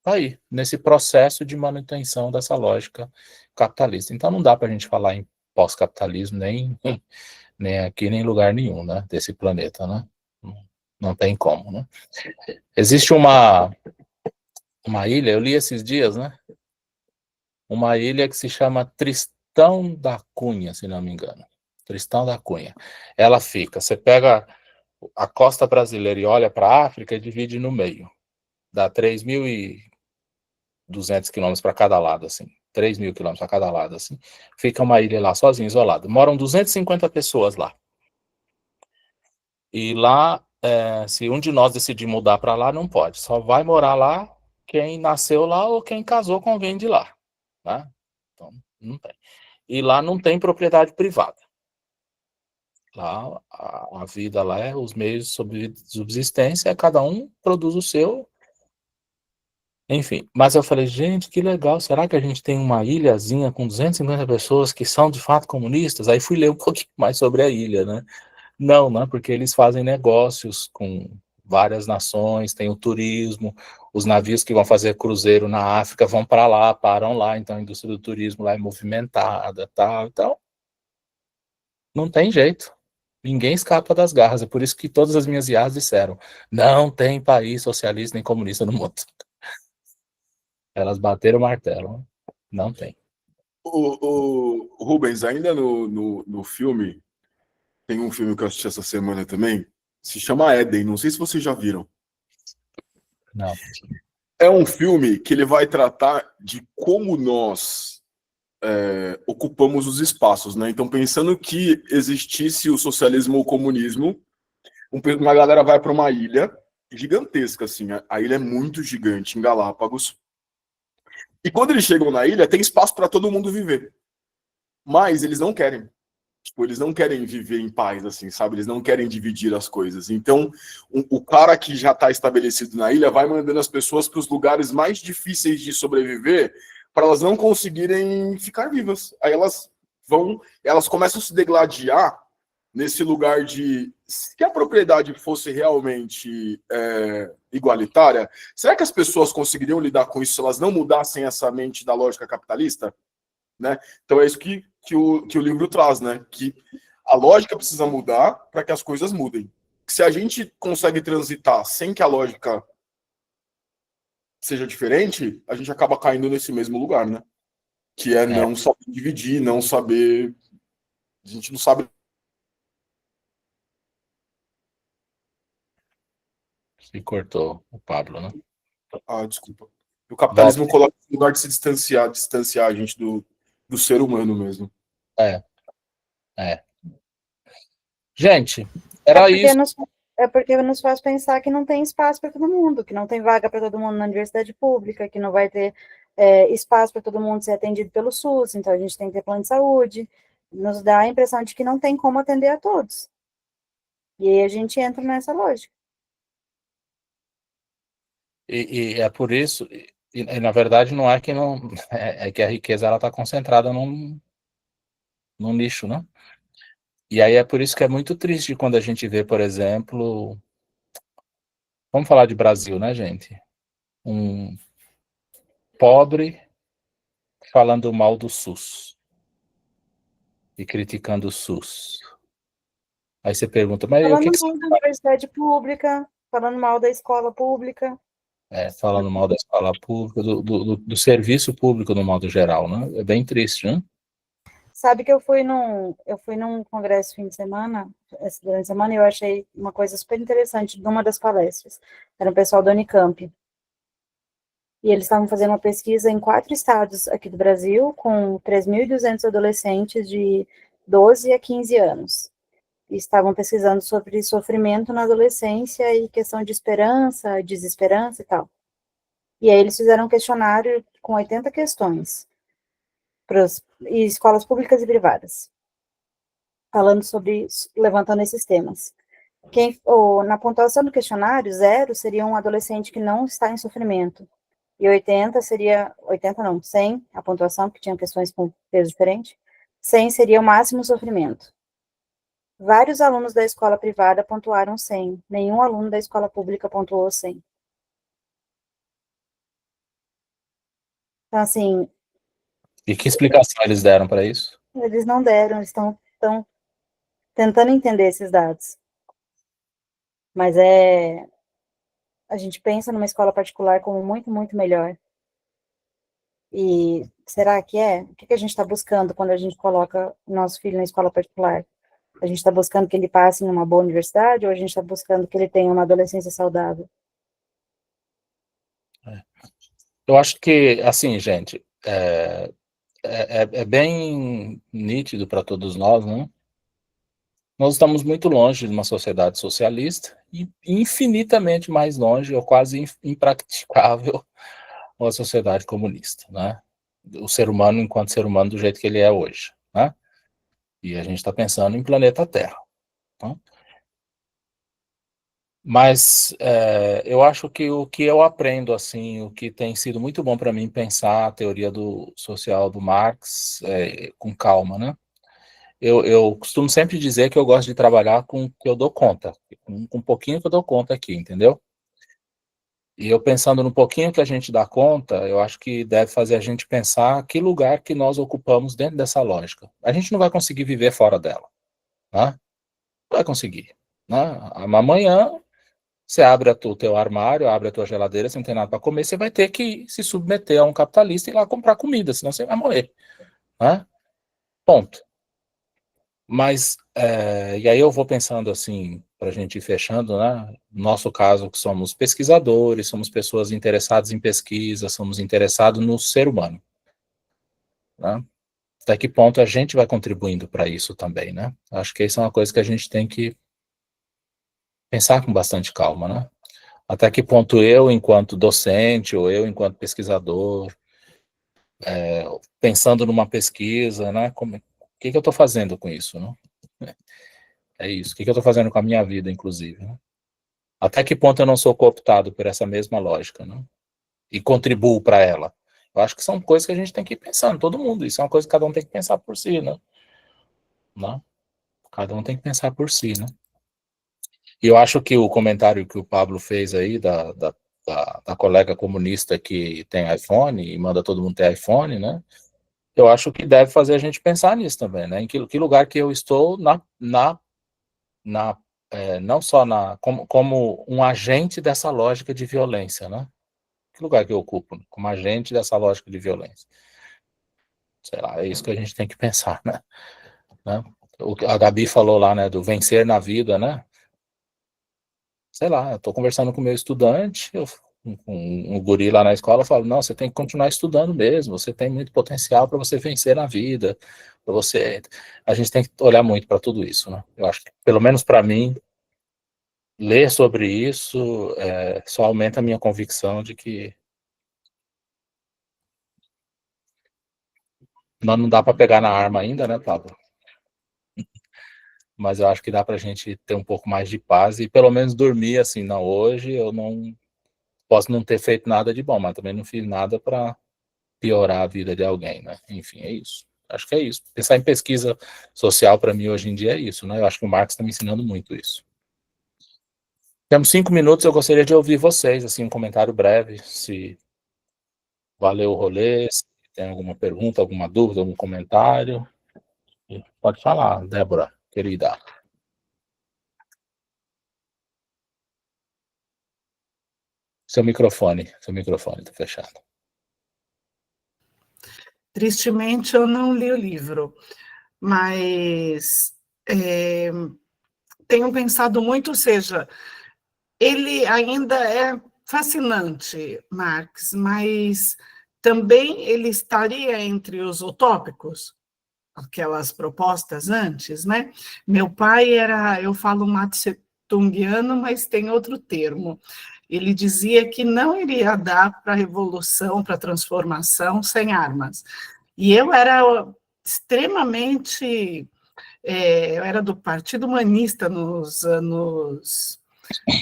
tá aí, nesse processo de manutenção dessa lógica capitalista. Então não dá para a gente falar em pós-capitalismo nem aqui, nem em lugar nenhum, né, desse planeta, né? Não tem como, né? Existe uma ilha, eu li esses dias, né? Uma ilha que se chama Tristão da Cunha, se não me engano. Tristão da Cunha. Ela fica, você pega a costa brasileira e olha para a África e divide no meio. Dá 3.200 quilômetros para cada lado, assim. 3.000 quilômetros para cada lado, assim. Fica uma ilha lá, sozinha, isolada. Moram 250 pessoas lá. E lá, se um de nós decidir mudar para lá, não pode. Só vai morar lá quem nasceu lá ou quem casou com alguém de lá. Né? Então, não tem. E lá não tem propriedade privada. Lá, a vida lá é os meios de subsistência, cada um produz o seu. Enfim, mas eu falei, gente, que legal, será que a gente tem uma ilhazinha com 250 pessoas que são de fato comunistas? Aí fui ler um pouquinho mais sobre a ilha, né? Não, porque eles fazem negócios com várias nações, tem o turismo, os navios que vão fazer cruzeiro na África vão para lá, param lá, então a indústria do turismo lá é movimentada, tal, então não tem jeito. Ninguém escapa das garras, é por isso que todas as minhas IAs disseram, não tem país socialista nem comunista no mundo. Elas bateram o martelo, não tem. O Rubens, ainda no filme, tem um filme que eu assisti essa semana também, se chama Éden, não sei se vocês já viram. Não. É um filme que ele vai tratar de como nós ocupamos os espaços, né? Então, pensando que existisse o socialismo ou o comunismo, uma galera vai para uma ilha gigantesca, assim, a ilha é muito gigante, em Galápagos, e quando eles chegam na ilha, tem espaço para todo mundo viver, mas eles não querem. Tipo, eles não querem viver em paz, assim, sabe? Eles não querem dividir as coisas. Então, o cara que já está estabelecido na ilha vai mandando as pessoas para os lugares mais difíceis de sobreviver para elas não conseguirem ficar vivas. Aí elas começam a se degladiar nesse lugar de... Se a propriedade fosse realmente igualitária, será que as pessoas conseguiriam lidar com isso se elas não mudassem essa mente da lógica capitalista? Né? Então é isso que o livro traz, né? Que a lógica precisa mudar para que as coisas mudem. Se a gente consegue transitar sem que a lógica seja diferente, a gente acaba caindo nesse mesmo lugar, né? Que é não saber dividir, não saber... A gente não sabe... Se cortou o Pablo, né? Ah, desculpa. O capitalismo coloca no lugar de se distanciar a gente do ser humano mesmo. Gente, era isso. É porque nos faz pensar que não tem espaço para todo mundo, que não tem vaga para todo mundo na universidade pública, que não vai ter espaço para todo mundo ser atendido pelo SUS, então a gente tem que ter plano de saúde. Nos dá a impressão de que não tem como atender a todos. E aí a gente entra nessa lógica. E é por isso, e na verdade não é que não, é que a riqueza ela está concentrada num nicho, né? E aí é por isso que é muito triste quando a gente vê, por exemplo, vamos falar de Brasil, né, gente? Um pobre falando mal do SUS e criticando o SUS. Aí você pergunta, mas Falando o que mal da universidade pública, falando mal da escola pública. falando mal da escola pública, do serviço público no modo geral, né? É bem triste, né? Sabe que eu fui num congresso durante a semana, e eu achei uma coisa super interessante de uma das palestras. Era o pessoal da Unicamp. E eles estavam fazendo uma pesquisa em 4 estados aqui do Brasil, com 3.200 adolescentes de 12 a 15 anos. E estavam pesquisando sobre sofrimento na adolescência e questão de esperança, desesperança e tal. E aí eles fizeram um questionário com 80 questões, e escolas públicas e privadas, levantando esses temas. Na pontuação do questionário, 0 seria um adolescente que não está em sofrimento, e 100, a pontuação, que tinha questões com peso diferente, 100 seria o máximo sofrimento. Vários alunos da escola privada pontuaram 100, nenhum aluno da escola pública pontuou 100. Então, assim, E que explicação eles deram para isso? eles não deram, eles estão tentando entender esses dados. Mas a gente pensa numa escola particular como muito, muito melhor. E será que é? O que a gente está buscando quando a gente coloca o nosso filho na escola particular? A gente está buscando que ele passe em uma boa universidade ou a gente está buscando que ele tenha uma adolescência saudável? Eu acho que, assim, gente, é bem nítido para todos nós, né? Nós estamos muito longe de uma sociedade socialista e infinitamente mais longe, ou quase impraticável, uma sociedade comunista, né? O ser humano enquanto ser humano do jeito que ele é hoje, né? E a gente está pensando em planeta Terra. Tá? Mas eu acho que o que eu aprendo, assim, o que tem sido muito bom para mim pensar a teoria social do Marx com calma, né? Eu costumo sempre dizer que eu gosto de trabalhar com o que eu dou conta, com um pouquinho que eu dou conta aqui, entendeu? E eu pensando no pouquinho que a gente dá conta, eu acho que deve fazer a gente pensar que lugar que nós ocupamos dentro dessa lógica. A gente não vai conseguir viver fora dela, né? Não vai conseguir, né? Amanhã você abre o teu armário, abre a tua geladeira, você não tem nada para comer, você vai ter que se submeter a um capitalista e ir lá comprar comida, senão você vai morrer, né? Ponto. Mas, e aí eu vou pensando assim, para a gente ir fechando, né? No nosso caso, que somos pesquisadores, somos pessoas interessadas em pesquisa, somos interessados no ser humano, né? Até que ponto a gente vai contribuindo para isso também, né? Acho que isso é uma coisa que a gente tem que pensar com bastante calma, né? Até que ponto eu, enquanto docente, ou eu, enquanto pesquisador, pensando numa pesquisa, né? O que eu estou fazendo com isso, né? É isso. O que eu estou fazendo com a minha vida, inclusive, né? Até que ponto eu não sou cooptado por essa mesma lógica, né? E contribuo para ela. Eu acho que são coisas que a gente tem que ir pensando, todo mundo. Isso é uma coisa que cada um tem que pensar por si, né? Cada um tem que pensar por si, né? E eu acho que o comentário que o Pablo fez aí da colega comunista que tem iPhone e manda todo mundo ter iPhone, né? Eu acho que deve fazer a gente pensar nisso também, né? Em que lugar que eu estou não só como um agente dessa lógica de violência, né? Que lugar que eu ocupo como agente dessa lógica de violência? Sei lá, é isso que a gente tem que pensar, né? A Gabi falou lá, né, do vencer na vida, né? Sei lá, eu tô conversando com o meu estudante, com um guri lá na escola, eu falo, não, você tem que continuar estudando mesmo, você tem muito potencial para você vencer na vida, para você... A gente tem que olhar muito para tudo isso, né? Eu acho que, pelo menos para mim, ler sobre isso só aumenta a minha convicção de que não dá para pegar na arma ainda, né, Pablo? Mas eu acho que dá para a gente ter um pouco mais de paz e pelo menos dormir assim, não, hoje eu não posso não ter feito nada de bom, mas também não fiz nada para piorar a vida de alguém, né? Enfim, é isso. Acho que é isso. Pensar em pesquisa social para mim hoje em dia é isso, né? Eu acho que o Marx está me ensinando muito isso. Temos 5 minutos, eu gostaria de ouvir vocês, assim, um comentário breve, se valeu o rolê, se tem alguma pergunta, alguma dúvida, algum comentário. Pode falar, Débora, querida. Seu microfone está fechado. Tristemente, eu não li o livro, mas tenho pensado muito, ou seja, ele ainda é fascinante, Marx, mas também ele estaria entre os utópicos, aquelas propostas antes, né? Meu pai eu falo Mao-tse-tungiano, mas tem outro termo. Ele dizia que não iria dar para a revolução, para a transformação, sem armas. E eu era extremamente... eu era do Partido Humanista nos anos...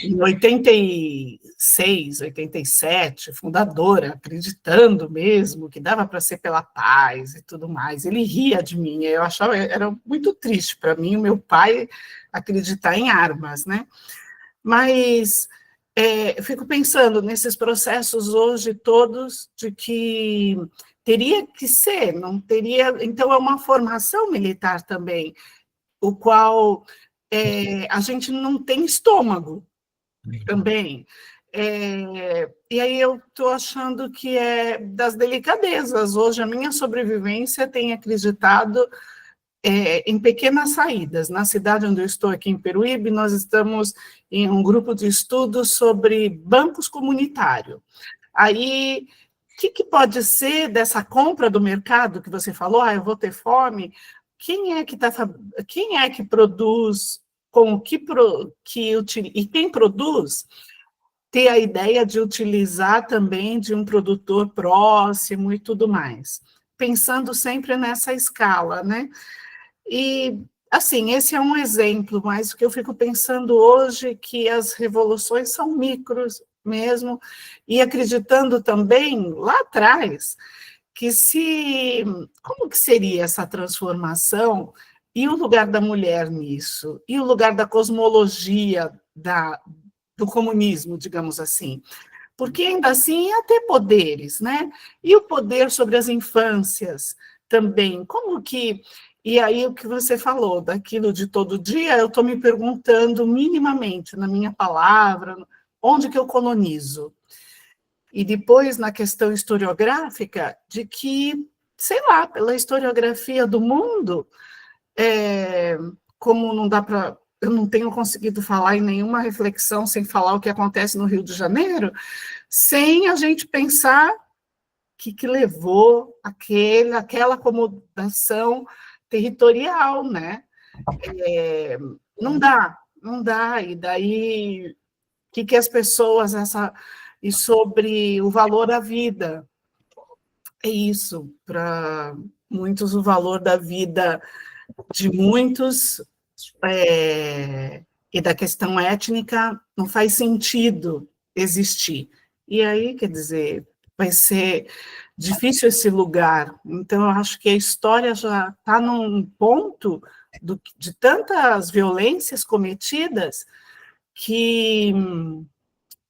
Em 86, 87, fundadora, acreditando mesmo que dava para ser pela paz e tudo mais. Ele ria de mim, eu achava, era muito triste para mim, o meu pai acreditar em armas, né? Mas fico pensando nesses processos hoje todos de que teria que ser, não teria. Então, é uma formação militar também, o qual a gente não tem estômago também. E aí eu estou achando que é das delicadezas. Hoje, a minha sobrevivência tem acreditado em pequenas saídas. Na cidade onde eu estou, aqui em Peruíbe, nós estamos em um grupo de estudos sobre bancos comunitários. Aí, o que pode ser dessa compra do mercado que você falou? Eu vou ter fome. Quem é que produz, com o e quem produz ter a ideia de utilizar também de um produtor próximo e tudo mais, pensando sempre nessa escala, né? E, assim, esse é um exemplo, mas o que eu fico pensando hoje que as revoluções são micros mesmo, e acreditando também, lá atrás, como que seria essa transformação e o lugar da mulher nisso, e o lugar da cosmologia do comunismo, digamos assim, porque ainda assim ia ter poderes, né? E o poder sobre as infâncias também, como que... E aí o que você falou, daquilo de todo dia, eu estou me perguntando minimamente, na minha palavra, onde que eu colonizo? E depois, na questão historiográfica, de que, sei lá, pela historiografia do mundo, como não dá para... Eu não tenho conseguido falar em nenhuma reflexão sem falar o que acontece no Rio de Janeiro, sem a gente pensar que levou aquela acomodação territorial, né? Não dá. E daí, o que as pessoas... E sobre o valor da vida. É isso, para muitos, o valor da vida de muitos... e da questão étnica, não faz sentido existir. E aí, quer dizer, vai ser difícil esse lugar. Então, eu acho que a história já está num ponto de tantas violências cometidas que,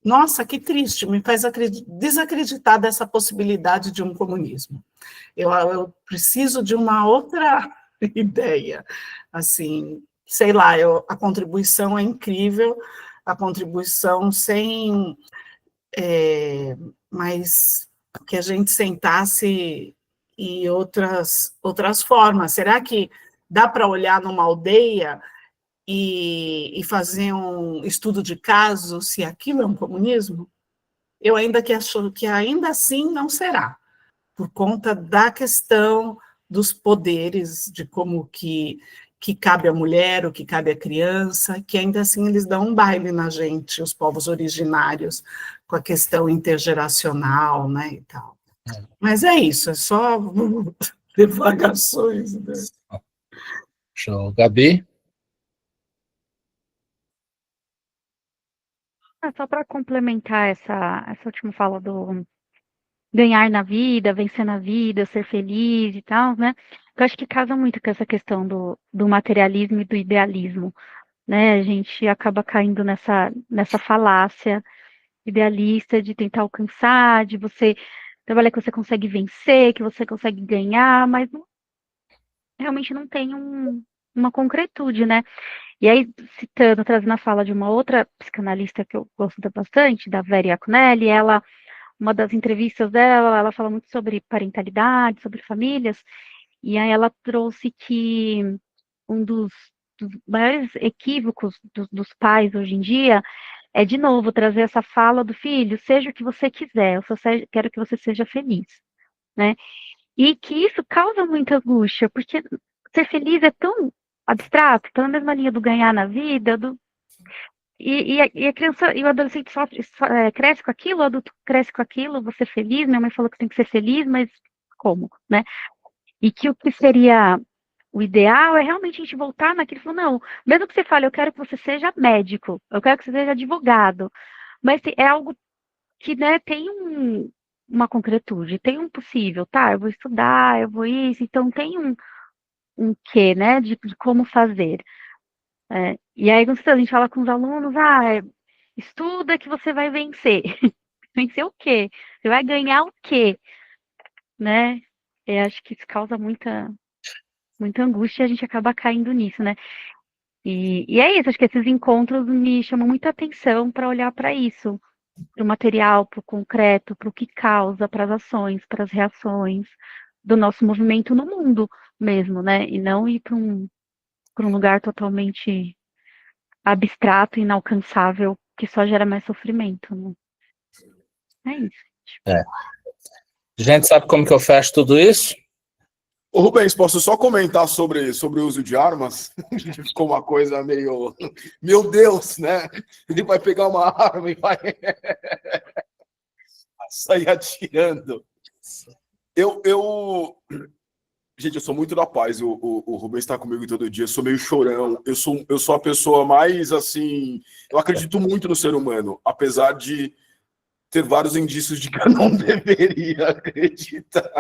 nossa, que triste, me faz desacreditar dessa possibilidade de um comunismo. Eu preciso de uma outra ideia, assim, sei lá, a contribuição é incrível, a contribuição mas que a gente sentasse e outras formas. Será que dá para olhar numa aldeia e fazer um estudo de caso se aquilo é um comunismo? Eu ainda acho que ainda assim não será, por conta da questão dos poderes, de como que cabe à mulher, o que cabe à criança, que ainda assim eles dão um baile na gente, os povos originários, com a questão intergeracional, né, e tal. Mas é isso, é só devagações. Né? Show. Gabi? Só para complementar essa última fala do ganhar na vida, vencer na vida, ser feliz e tal, né? Eu acho que casa muito com essa questão do materialismo e do idealismo, né? A gente acaba caindo nessa falácia idealista de tentar alcançar, de você trabalhar que você consegue vencer, que você consegue ganhar, mas realmente não tem uma concretude, né? E aí, trazendo a fala de uma outra psicanalista que eu gosto bastante, da Vera Iaconelli, uma das entrevistas dela, ela fala muito sobre parentalidade, sobre famílias, e aí ela trouxe que um dos maiores equívocos dos pais hoje em dia é, de novo, trazer essa fala do filho, seja o que você quiser, eu só quero que você seja feliz, né? E que isso causa muita angústia, porque ser feliz é tão abstrato, pela mesma linha do ganhar na vida, e a criança e o adolescente cresce com aquilo, o adulto cresce com aquilo, você feliz, minha mãe falou que tem que ser feliz, mas como, né? E que o que seria o ideal é realmente a gente voltar naquilo e falar, não, mesmo que você fale, eu quero que você seja médico, eu quero que você seja advogado, mas é algo que, né, tem uma concretude, tem um possível, tá? Eu vou estudar, eu vou isso, então tem um quê, né, de como fazer. E aí, quando a gente fala com os alunos, Estuda que você vai vencer. Vencer o quê? Você vai ganhar o quê? Né? Eu acho que isso causa muita angústia e a gente acaba caindo nisso, né? E é isso, acho que esses encontros me chamam muita atenção para olhar para isso, para o material, para o concreto, para o que causa, para as ações, para as reações do nosso movimento no mundo mesmo, né? E não ir para um lugar totalmente abstrato, inalcançável, que só gera mais sofrimento, né? É isso. É. Gente, sabe como que eu fecho tudo isso? Ô, Rubens, posso só comentar sobre o uso de armas? Ficou uma coisa meio... Meu Deus, né? Ele vai pegar uma arma e vai sair atirando. Gente, eu sou muito da paz. O Rubens está comigo todo dia. Eu sou meio chorão. Eu sou a pessoa mais, assim... Eu acredito muito no ser humano, apesar de ter vários indícios de que eu não deveria acreditar.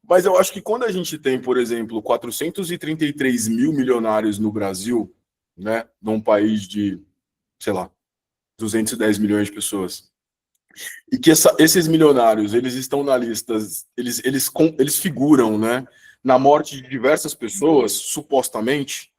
Mas eu acho que quando a gente tem, por exemplo, 433 mil milionários no Brasil, né, num país de, sei lá, 210 milhões de pessoas, e que esses milionários, eles estão na lista, eles figuram, né, na morte de diversas pessoas, supostamente.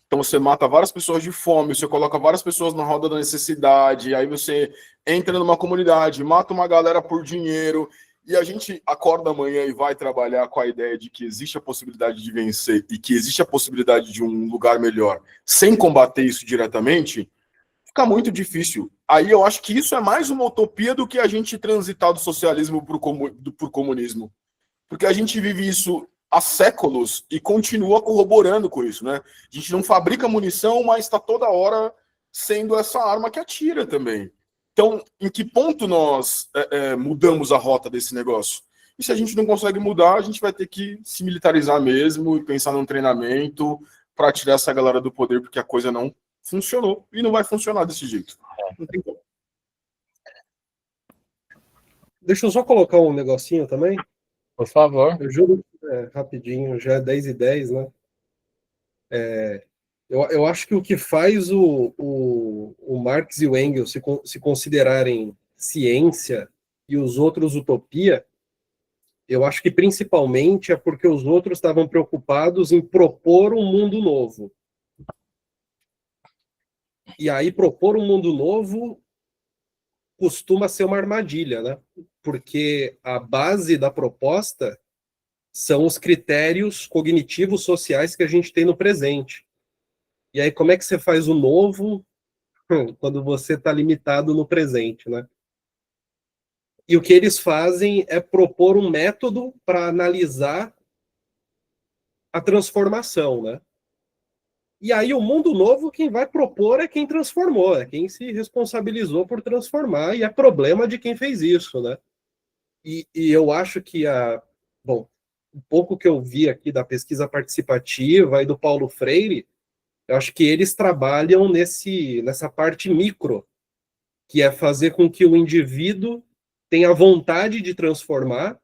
Então você mata várias pessoas de fome, você coloca várias pessoas na roda da necessidade, aí você entra numa comunidade, mata uma galera por dinheiro, e a gente acorda amanhã e vai trabalhar com a ideia de que existe a possibilidade de vencer e que existe a possibilidade de um lugar melhor, sem combater isso diretamente, fica muito difícil. Aí eu acho que isso é mais uma utopia do que a gente transitar do socialismo para o comunismo. Porque a gente vive isso há séculos e continua corroborando com isso, né? A gente não fabrica munição, mas está toda hora sendo essa arma que atira também. Então, em que ponto nós mudamos a rota desse negócio? E se a gente não consegue mudar, a gente vai ter que se militarizar mesmo e pensar num treinamento para tirar essa galera do poder, porque a coisa não funcionou e não vai funcionar desse jeito. Não tem como. Deixa eu só colocar um negocinho também. Por favor. Eu juro, rapidinho, já é 10h10, né? Eu acho que o que faz o Marx e o Engels se considerarem ciência e os outros utopia, eu acho que principalmente é porque os outros estavam preocupados em propor um mundo novo. E aí propor um mundo novo costuma ser uma armadilha, né? Porque a base da proposta são os critérios cognitivos sociais que a gente tem no presente. E aí, como é que você faz o novo quando você está limitado no presente, né? E o que eles fazem é propor um método para analisar a transformação, né? E aí o mundo novo, quem vai propor é quem transformou, é quem se responsabilizou por transformar, e é problema de quem fez isso, né? E eu acho que bom, um pouco que eu vi aqui da pesquisa participativa e do Paulo Freire, eu acho que eles trabalham nessa parte micro, que é fazer com que o indivíduo tenha vontade de transformar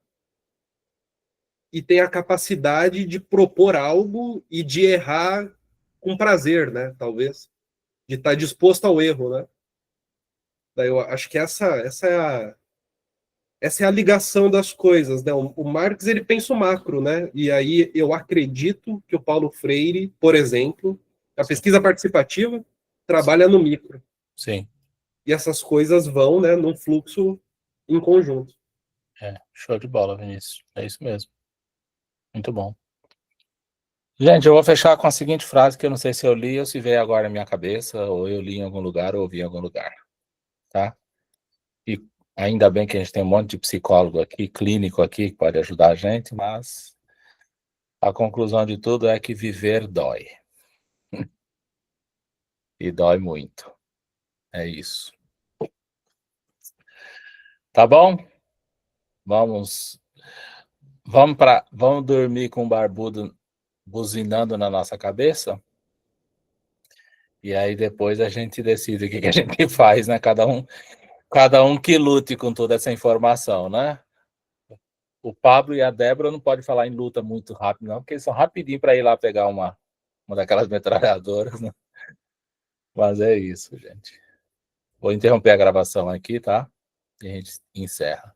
e tenha a capacidade de propor algo e de errar com prazer, né? Talvez. De estar disposto ao erro, né? Daí eu acho que essa é a ligação das coisas, né? O Marx, ele pensa o macro, né? E aí eu acredito que o Paulo Freire, por exemplo, a pesquisa participativa trabalha no micro. Sim. E essas coisas vão, né, num fluxo em conjunto. Show de bola, Vinícius. É isso mesmo. Muito bom. Gente, eu vou fechar com a seguinte frase, que eu não sei se eu li ou se veio agora na minha cabeça, ou eu li em algum lugar, ou ouvi em algum lugar. Tá? E ainda bem que a gente tem um monte de psicólogo aqui, clínico aqui, que pode ajudar a gente, mas a conclusão de tudo é que viver dói. E dói muito. É isso. Tá bom? Vamos dormir com o barbudo buzinando na nossa cabeça? E aí depois a gente decide o que a gente faz, né? Cada um que lute com toda essa informação, né? O Pablo e a Débora não podem falar em luta muito rápido, não, porque eles são rapidinho para ir lá pegar uma daquelas metralhadoras, né? Mas é isso, gente. Vou interromper a gravação aqui, tá? E a gente encerra.